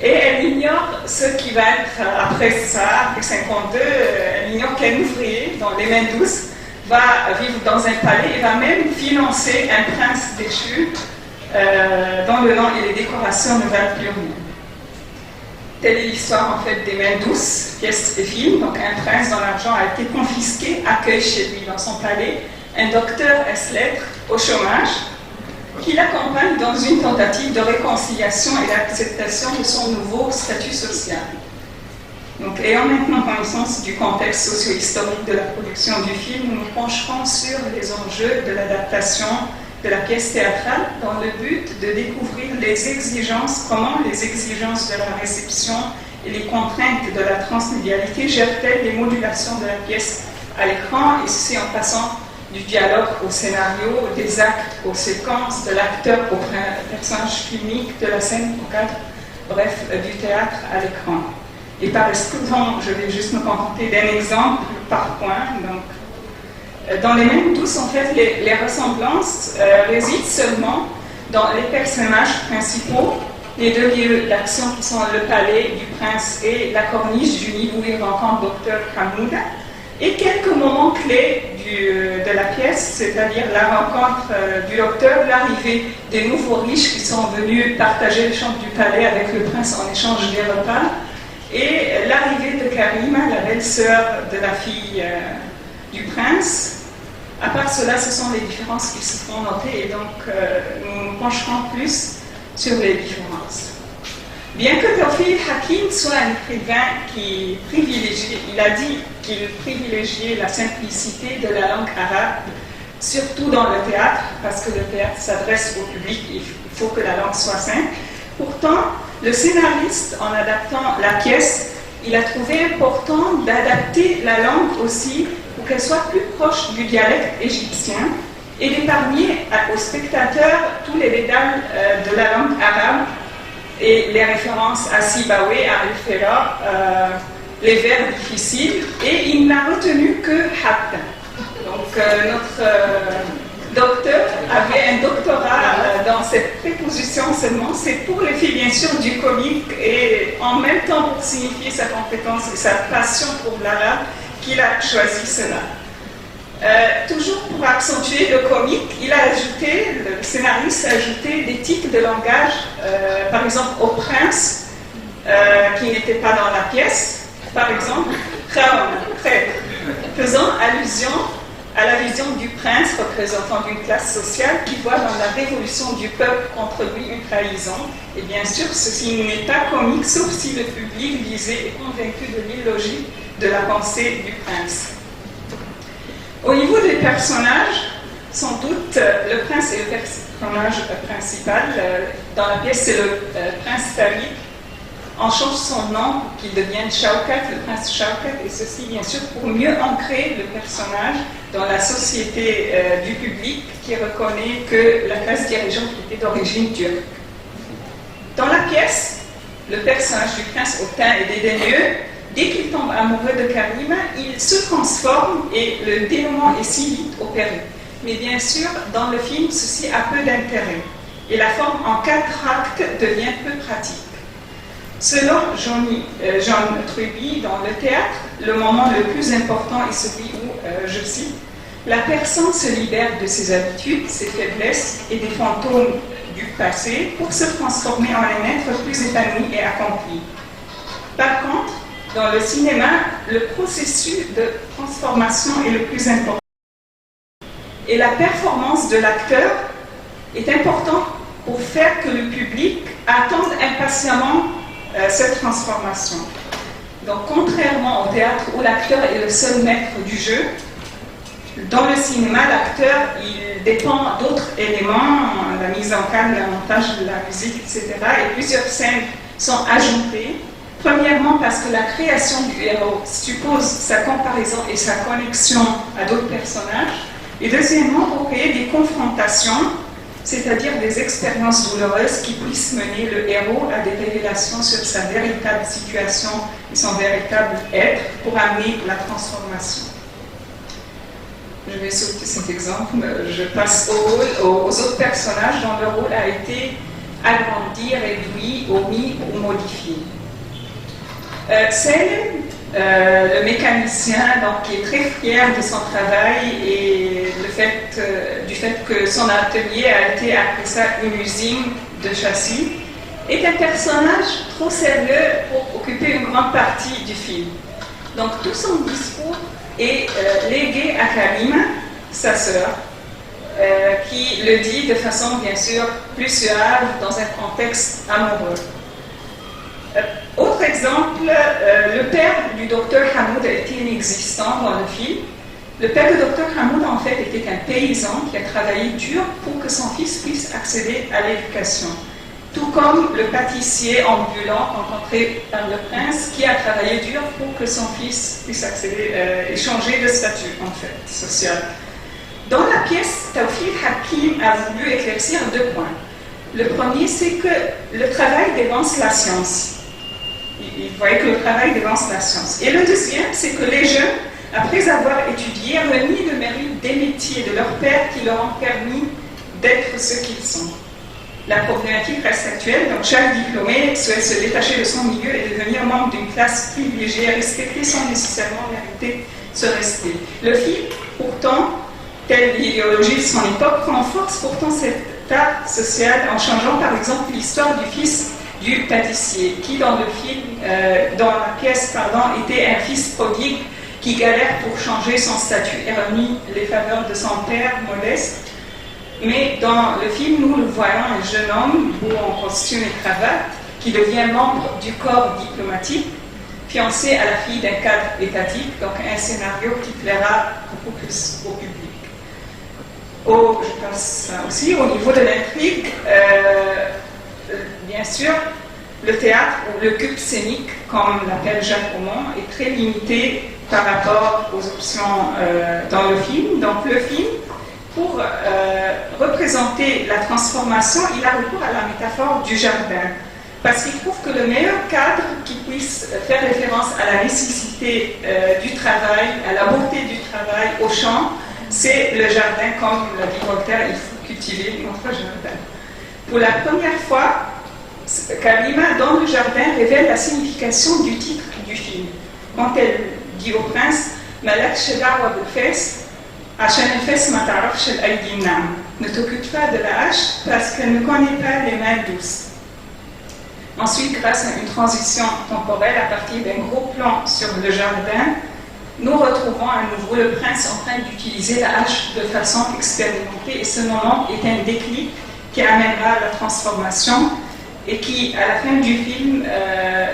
Speaker 5: et elle ignore ce qui va être après ça, après 1952, elle ignore qu'un ouvrier, dans les mains douces, va vivre dans un palais et va même financer un prince déchu dont le nom et les décorations ne valent plus rien. Telle est l'histoire en fait des mains douces, pièce et film. Donc un prince dont l'argent a été confisqué accueille chez lui dans son palais un docteur ès-lettres au chômage qui l'accompagne dans une tentative de réconciliation et d'acceptation de son nouveau statut social. Donc, ayant maintenant connaissance du contexte socio-historique de la production du film, nous nous pencherons sur les enjeux de l'adaptation de la pièce théâtrale dans le but de découvrir comment les exigences de la réception et les contraintes de la transmédialité gèrent-elles les modulations de la pièce à l'écran, et ceci en passant du dialogue au scénario, des actes aux séquences, de l'acteur au personnage filmique, de la scène au cadre, bref, du théâtre à l'écran. Et par exclusion, je vais juste me contenter d'un exemple par point. Donc, dans les mêmes douces, en fait, les ressemblances résident seulement dans les personnages principaux, les deux lieux d'action qui sont le palais du prince et la corniche du Nil où il rencontre Dr Hamouda, et quelques moments clés de la pièce, c'est-à-dire la rencontre du docteur, l'arrivée des nouveaux riches qui sont venus partager les chambres du palais avec le prince en échange des repas, et l'arrivée de Karima, la belle-sœur de la fille du prince. À part cela, ce sont les différences qui se font noter, et donc nous nous pencherons plus sur les différences. Bien que Tawfiq Hakim soit un écrivain qui privilégie, il a dit qu'il privilégiait la simplicité de la langue arabe, surtout dans le théâtre, parce que le théâtre s'adresse au public, il faut que la langue soit simple. Pourtant, le scénariste, en adaptant la pièce, il a trouvé important d'adapter la langue aussi pour qu'elle soit plus proche du dialecte égyptien et d'épargner aux spectateurs tous les détails de la langue arabe et les références à Sibawayh, à Al-Fera, les verbes difficiles, et il n'a retenu que Hatta. Donc notre docteur avait un doctorat dans cette préposition seulement. C'est pour l'effet bien sûr du comique et en même temps pour signifier sa compétence et sa passion pour l'arabe qu'il a choisi cela. Toujours pour accentuer le comique, le scénariste a ajouté des tics de langage, par exemple au prince, qui n'était pas dans la pièce, par exemple, faisant allusion à la vision du prince représentant une classe sociale qui voit dans la révolution du peuple contre lui une trahison. Et bien sûr, ceci n'est pas comique, sauf si le public visé est convaincu de l'illogique de la pensée du prince. Au niveau des personnages, sans doute, le prince est le personnage principal. Dans la pièce, c'est le prince Farid. On change son nom pour qu'il devienne Shaukat, le prince Shaukat, et ceci, bien sûr, pour mieux ancrer le personnage dans la société du public qui reconnaît que la classe dirigeante était d'origine turque. Dans la pièce, le personnage du prince au teint est dédaigneux. Dès qu'il tombe amoureux de Karima, il se transforme et le dénouement est si vite opéré. Mais bien sûr, dans le film, ceci a peu d'intérêt. Et la forme en 4 actes devient peu pratique. Selon Jean Truby, dans le théâtre, le moment le plus important est celui où, je cite, « La personne se libère de ses habitudes, ses faiblesses et des fantômes du passé pour se transformer en un être plus épanoui et accompli. » Par contre, dans le cinéma, le processus de transformation est le plus important. Et la performance de l'acteur est importante pour faire que le public attende impatiemment cette transformation. Donc, contrairement au théâtre où l'acteur est le seul maître du jeu, dans le cinéma, l'acteur, il dépend d'autres éléments, la mise en scène, le montage, la musique, etc. Et plusieurs scènes sont ajoutées. Premièrement, parce que la création du héros suppose sa comparaison et sa connexion à d'autres personnages. Et deuxièmement, pour créer des confrontations, c'est-à-dire des expériences douloureuses qui puissent mener le héros à des révélations sur sa véritable situation et son véritable être pour amener la transformation. Je vais sauter cet exemple. Je passe aux autres personnages dont le rôle a été agrandi, réduit, omis ou modifié. Selim, le mécanicien, donc, qui est très fier de son travail et du fait que son atelier a été après ça une usine de châssis, est un personnage trop sérieux pour occuper une grande partie du film. Donc tout son discours est légué à Karima, sa sœur, qui le dit de façon bien sûr plus suave dans un contexte amoureux. Autre exemple, le père du docteur Hamoud était inexistant dans le film. Le père du docteur Hamoud, en fait, était un paysan qui a travaillé dur pour que son fils puisse accéder à l'éducation. Tout comme le pâtissier ambulant rencontré par le prince qui a travaillé dur pour que son fils puisse accéder et changer de statut, en fait, social. Dans la pièce, Tawfiq Hakim a voulu éclaircir deux points. Le premier, c'est que le travail dévance la science. Il voyait que le travail dévance la science. Et le deuxième, c'est que les jeunes, après avoir étudié, renient le mérite des métiers de leur père qui leur ont permis d'être ce qu'ils sont. La problématique reste actuelle, donc chaque diplômé souhaite se détacher de son milieu et devenir membre d'une classe privilégiée et respectée sans nécessairement mériter ce respect. Le film, pourtant, telle l'idéologie de son époque, renforce pourtant cet état social en changeant par exemple l'histoire du fils du pâtissier, qui dans le film, dans la pièce, était un fils prodigue qui galère pour changer son statut et renie les faveurs de son père modeste. Mais dans le film, nous le voyons un jeune homme, beau en costume et cravate, qui devient membre du corps diplomatique, fiancé à la fille d'un cadre étatique, donc un scénario qui plaira beaucoup plus au public. Je passe aussi au niveau de l'intrigue. Bien sûr, le théâtre ou le cube scénique, comme l'appelle Jacques Aumont, est très limité par rapport aux options dans le film. Donc le film, pour représenter la transformation, il a recours à la métaphore du jardin. Parce qu'il trouve que le meilleur cadre qui puisse faire référence à la nécessité du travail, à la beauté du travail, au champ, c'est le jardin, comme l'a dit Voltaire, il faut cultiver notre jardin. Pour la première fois, Karima, dans le jardin, révèle la signification du titre du film. Quand elle dit au prince, Malak Shedawa Befes, Hachan Fes Mataraf Shel Aydinam, ne t'occupe pas de la hache parce qu'elle ne connaît pas les mains douces. Ensuite, grâce à une transition temporelle à partir d'un gros plan sur le jardin, nous retrouvons à nouveau le prince en train d'utiliser la hache de façon expérimentée, et ce moment est un déclic qui amènera à la transformation et qui, à la fin du film,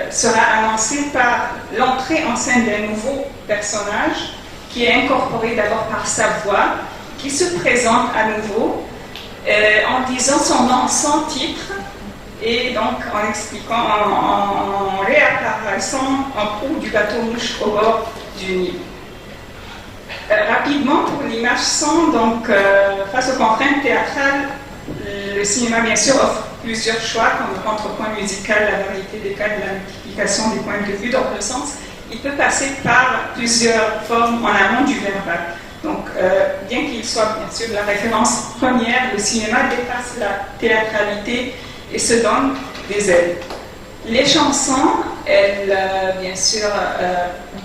Speaker 5: sera annoncé par l'entrée en scène d'un nouveau personnage qui est incorporé d'abord par sa voix, qui se présente à nouveau en disant son nom sans titre et donc en expliquant, en réapparaissant en proue du bateau mouche au bord du Nil. Rapidement, pour l'image son, donc face aux contraintes théâtrales, le cinéma bien sûr offre plusieurs choix comme le contrepoint musical, la variété des cas, la multiplication des points de vue. Dans le sens, il peut passer par plusieurs formes en amont du verbal. Donc, bien qu'il soit bien sûr la référence première, le cinéma dépasse la théâtralité et se donne des ailes. Les chansons, elles, bien sûr,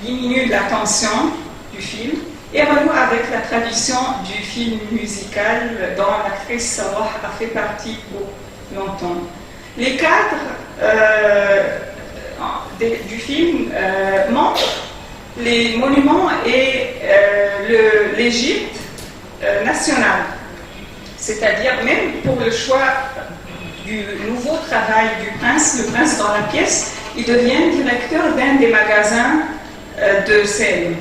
Speaker 5: diminuent la tension du film et renouent avec la tradition du film musical dont l'actrice Sarah a fait partie pour longtemps. Les cadres du film montrent les monuments et l'Égypte nationale. C'est-à-dire, même pour le choix du nouveau travail du prince, le prince dans la pièce, il devient directeur d'un des magasins de scène.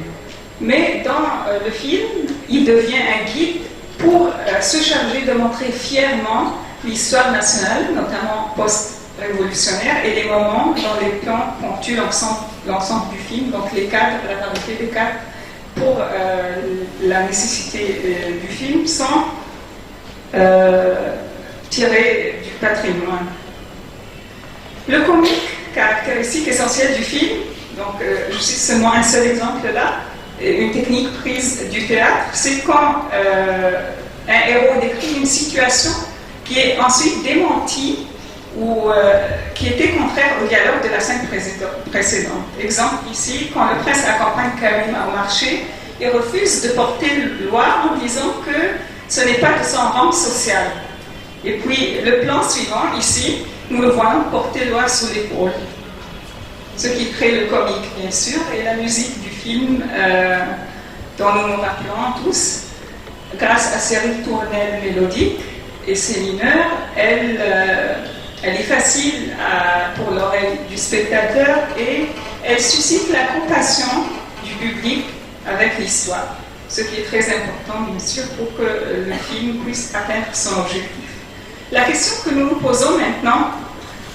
Speaker 5: Mais dans le film, il devient un guide pour se charger de montrer fièrement l'histoire nationale, notamment post-révolutionnaire, et les moments dans les plans ponctuent l'ensemble du film, donc les cadres, la variété des cadres, pour la nécessité du film, sans tirer du patrimoine. Le comique, caractéristique essentielle du film, donc je cite seulement un seul exemple là, une technique prise du théâtre, c'est quand un héros décrit une situation qui est ensuite démentie ou qui était contraire au dialogue de la scène précédente. Exemple ici, quand le prince accompagne Karim au marché, il refuse de porter loi en disant que ce n'est pas de son rang social. Et puis le plan suivant, ici, nous le voyons porter loi sous l'épaule. Ce qui crée le comique, bien sûr, et la musique du film dont nous nous rappelons tous, grâce à ses ritournelles mélodiques et ses mineurs, elle est facile pour l'oreille du spectateur et elle suscite la compassion du public avec l'histoire, ce qui est très important, bien sûr, pour que le film puisse atteindre son objectif. La question que nous nous posons maintenant,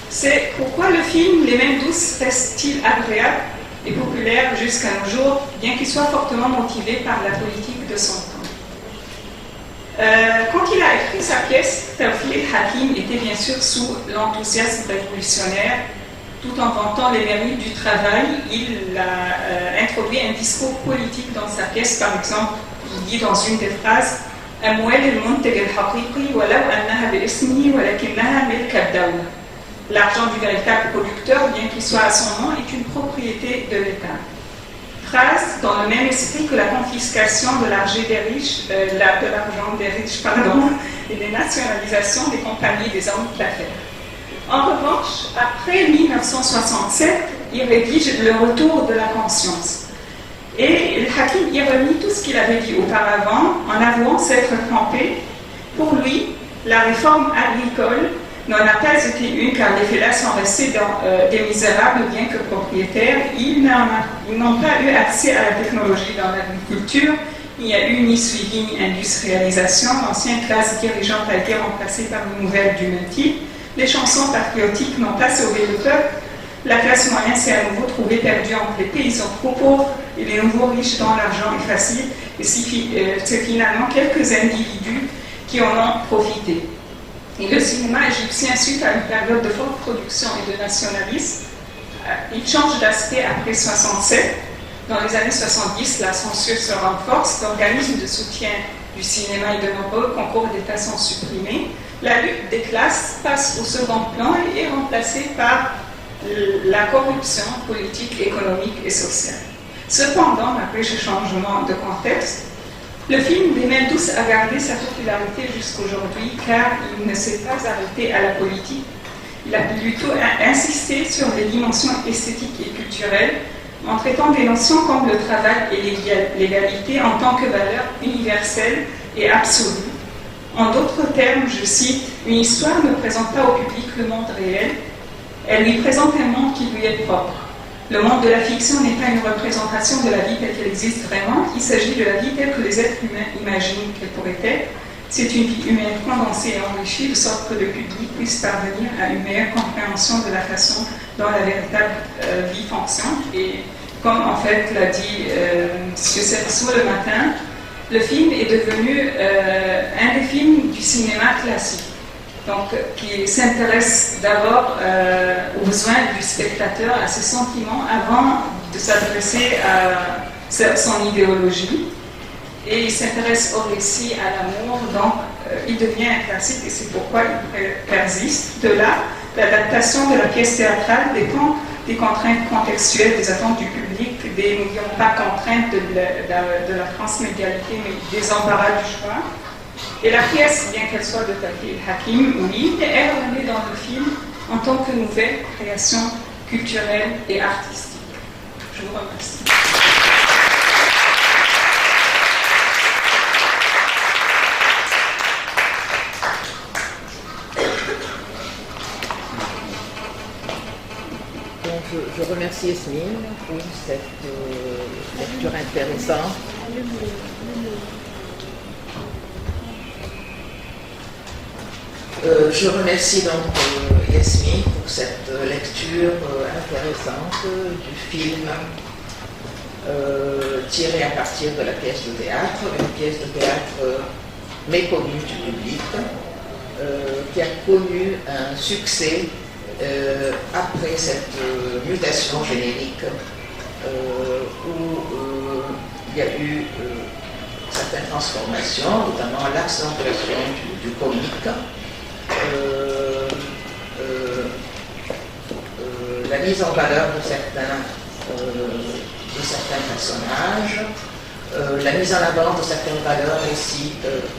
Speaker 5: c'est pourquoi le film Les Mains Douces reste-t-il agréable et populaire jusqu'à nos jours, bien qu'il soit fortement motivé par la politique de son temps. Quand il a écrit sa pièce, Tawfiq Hakim était bien sûr sous l'enthousiasme révolutionnaire. Tout en vantant les mérites du travail, il a introduit un discours politique dans sa pièce. Par exemple, il dit dans une des phrases l'argent du véritable producteur, bien qu'il soit à son nom, est une propriété de l'État. Phrase dans le même esprit que la confiscation de l'argent des riches, et les nationalisations des compagnies des hommes d'affaires. En revanche, après 1967, il rédige Le Retour de la conscience. Et le Hakim y remet tout ce qu'il avait dit auparavant en avouant s'être trompé. Pour lui, la réforme agricole n'en a pas été une car les fellahs sont restés des misérables bien que propriétaires. Ils n'ont pas eu accès à la technologie dans l'agriculture. Il n'y a eu ni suivi ni industrialisation. L'ancienne classe dirigeante a été remplacée par une nouvelle du même type. Les chansons patriotiques n'ont pas sauvé le peuple. La classe moyenne s'est à nouveau trouvée perdue entre les paysans trop pauvres et les nouveaux riches dont l'argent est facile. Et c'est finalement quelques individus qui en ont profité. Et le cinéma égyptien, suite à une période de forte production et de nationalisme, il change d'aspect après 67. Dans les années 70, la censure se renforce, l'organisme de soutien du cinéma et de nombreux concours d'État sont supprimés. La lutte des classes passe au second plan et est remplacée par la corruption politique, économique et sociale. Cependant, malgré ce changement de contexte, le film Les Mains Douces a gardé sa popularité jusqu'aujourd'hui car il ne s'est pas arrêté à la politique. Il a plutôt insisté sur les dimensions esthétiques et culturelles en traitant des notions comme le travail et l'égalité en tant que valeur universelle et absolue. En d'autres termes, je cite, « Une histoire ne présente pas au public le monde réel, elle lui présente un monde qui lui est propre. Le monde de la fiction n'est pas une représentation de la vie telle qu'elle existe vraiment, il s'agit de la vie telle que les êtres humains imaginent qu'elle pourrait être. C'est une vie humaine condensée et enrichie de sorte que le public puisse parvenir à une meilleure compréhension de la façon dont la véritable vie fonctionne. » Et comme en fait l'a dit M. Serceau le matin, le film est devenu un des films du cinéma classique. Donc, qui s'intéresse d'abord aux besoins du spectateur, à ses sentiments, avant de s'adresser à son idéologie. Et il s'intéresse au récit, à l'amour, donc il devient un classique et c'est pourquoi il persiste. De là, l'adaptation de la pièce théâtrale dépend des contraintes contextuelles, des attentes du public, n'oublions pas contraintes de la transmédialité, mais des embarras du choix. Et la pièce, bien qu'elle soit de Tawfiq Hakim, oui, elle remet dans le film en tant que nouvelle création culturelle et artistique. Je vous remercie.
Speaker 1: Merci Yasmine pour cette lecture intéressante. Je remercie donc Yasmine pour cette lecture intéressante du film tiré à partir de la pièce de théâtre, une pièce de théâtre méconnue du public, qui a connu un succès après cette mutation générique où il y a eu certaines transformations, notamment l'accentuation du comique, la mise en valeur de certains personnages, la mise en avant de certaines valeurs aussi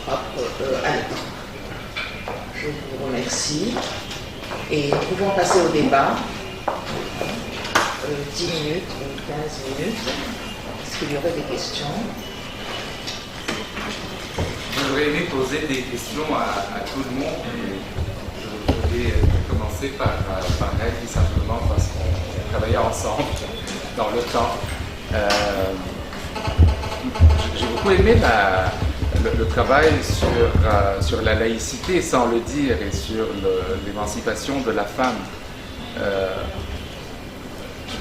Speaker 1: propres à l'époque. Je vous remercie et nous pouvons passer au débat. 10 minutes ou 15 minutes. Est-ce qu'il y aurait des questions?
Speaker 6: J'aurais aimé poser des questions à tout le monde. Je vais commencer par elle, tout simplement parce qu'on travaillait ensemble dans le temps. J'ai beaucoup aimé le travail sur la laïcité, sans le dire, et sur l'émancipation de la femme.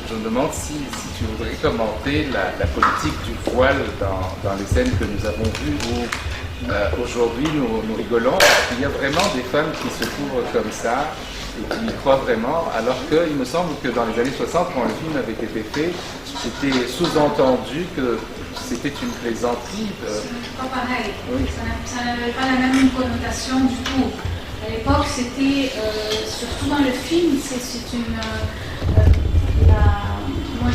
Speaker 6: Je me demande si tu voudrais commenter la politique du voile dans les scènes que nous avons vues où aujourd'hui nous rigolons. Il y a vraiment des femmes qui se couvrent comme ça et qui y croient vraiment, alors qu'il me semble que dans les années 60, quand le film avait été fait, c'était sous-entendu que c'était une plaisanterie.
Speaker 3: Pas pareil.
Speaker 6: Oui.
Speaker 3: Ça n'avait pas la même connotation du tout. À l'époque, c'était, surtout dans le film, c'est une... moi,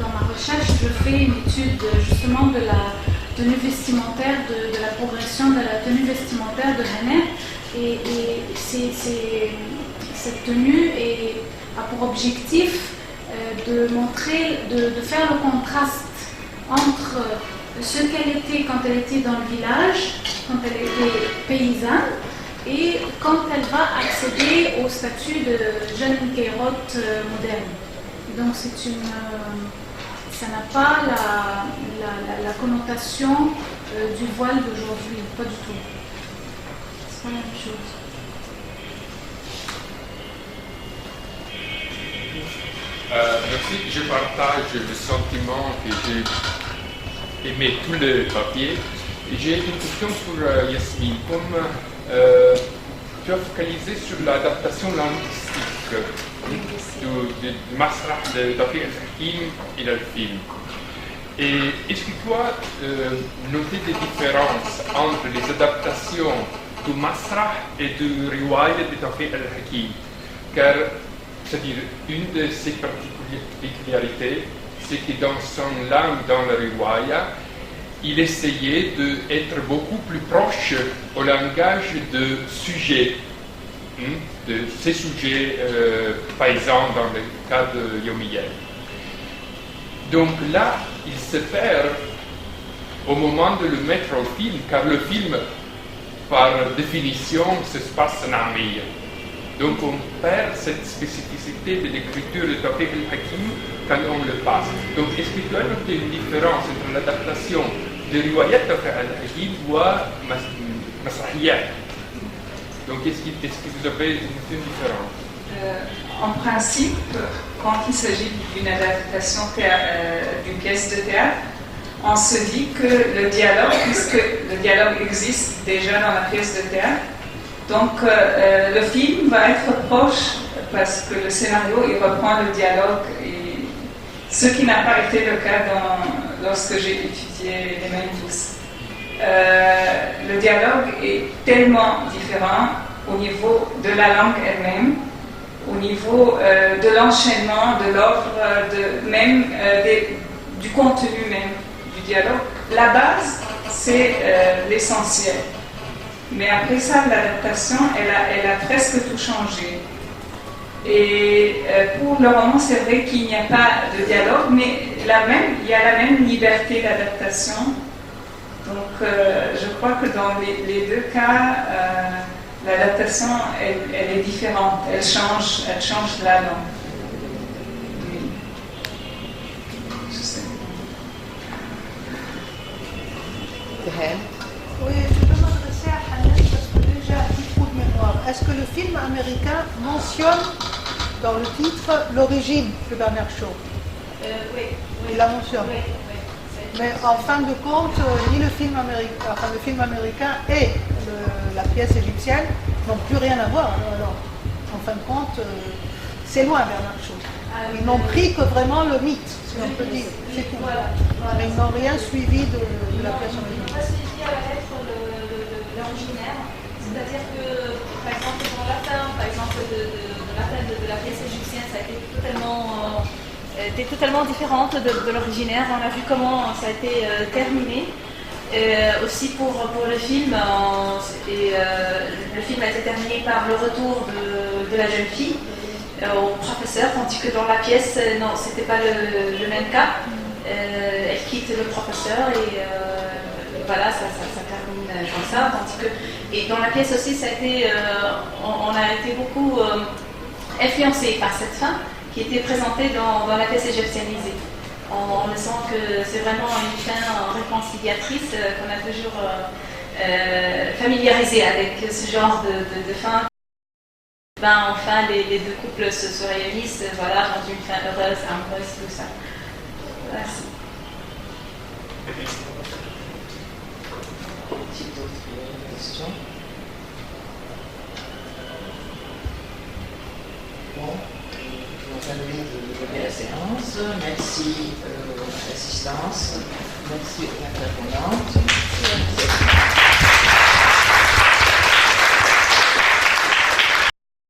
Speaker 3: dans ma recherche, je fais une étude justement de la tenue vestimentaire, de la progression de la tenue vestimentaire de René. Et cette tenue a pour objectif de montrer, de faire le contraste entre ce qu'elle était quand elle était dans le village, quand elle était paysanne, et quand elle va accéder au statut de jeune Kairote moderne. Donc ça n'a pas la connotation du voile d'aujourd'hui, pas du tout. C'est pas la même chose.
Speaker 7: Merci, je partage le sentiment que j'ai aimé tout le papier. J'ai une question pour Yasmine. Comme tu as focalisé sur l'adaptation linguistique du Masrah de Tawfiq El-Hakim et le film. Et est-ce que tu as noté des différences entre les adaptations du Masrah et du Riwaya de Tawfiq El-Hakim? Car, c'est-à-dire, une de ses particularités, c'est que dans son langue, dans le Riwaya, il essayait d'être beaucoup plus proche au langage de sujets, de ces sujets paysans dans le cas de Yomiel. Donc là, il se perd au moment de le mettre au film, car le film, par définition, se passe en Amir. Donc on perd cette spécificité de l'écriture de Tawfiq El-Hakim quand on le passe. Donc est-ce que tu as noté une différence entre l'adaptation de Riwayat Tawfiq El-Hakim ou Masrahiyat? Donc est-ce que vous avez une différence?
Speaker 5: En principe, quand il s'agit d'une adaptation d'une pièce de théâtre, on se dit que le dialogue, puisque le dialogue existe déjà dans la pièce de théâtre, donc le film va être proche parce que le scénario il reprend le dialogue, et ce qui n'a pas été le cas lorsque j'ai étudié les Memphis. Le dialogue est tellement différent au niveau de la langue elle-même, au niveau de l'enchaînement, de l'ordre, du contenu même du dialogue. La base, c'est l'essentiel. Mais après ça, l'adaptation, elle a presque tout changé. Et pour le roman, c'est vrai qu'il n'y a pas de dialogue, mais il y a la même liberté d'adaptation. Donc, je crois que dans les deux cas, l'adaptation, elle est différente. Elle change la langue. Oui.
Speaker 1: the hand.
Speaker 8: Oui, je peux m'adresser à Hanan parce que j'ai un petit trou de mémoire. Est-ce que le film américain mentionne dans le titre l'origine de Bernard Shaw?
Speaker 4: Oui.
Speaker 8: Il la mentionne.
Speaker 4: Oui.
Speaker 8: Mais en fin de compte, ni le film américain et la pièce égyptienne n'ont plus rien à voir. Alors, en fin de compte, c'est loin Bernard Shaw. Ils n'ont pris que vraiment le mythe, si on peut dire. C'est tout.
Speaker 4: Voilà.
Speaker 8: Mais ils n'ont rien suivi de la pièce
Speaker 4: Ils n'ont
Speaker 8: originale.
Speaker 4: pas suivi à la lettre l'originaire. C'est-à-dire que, par exemple, dans la fin, de la pièce égyptienne, ça a été totalement différente de l'originaire. On a vu comment ça a été terminé. Aussi pour le film, le film a été terminé par le retour de la jeune fille au professeur, tandis que dans la pièce, non, c'était pas le même cas. Elle quitte le professeur et voilà, ça termine comme ça. Tandis que, et dans la pièce aussi, ça a été, on a été beaucoup influencé par cette fin qui était présentée dans la pièce égyptianisée. On sent que c'est vraiment une fin réconciliatrice qu'on a toujours familiarisé avec ce genre de fin. Enfin, les deux couples se réunissent, voilà, dans une fin heureuse, amoureuse, tout ça. Merci.
Speaker 1: Petite autre question. Bon, je vous invite de lever la séance. Merci à l'assistance. Merci aux intervenantes.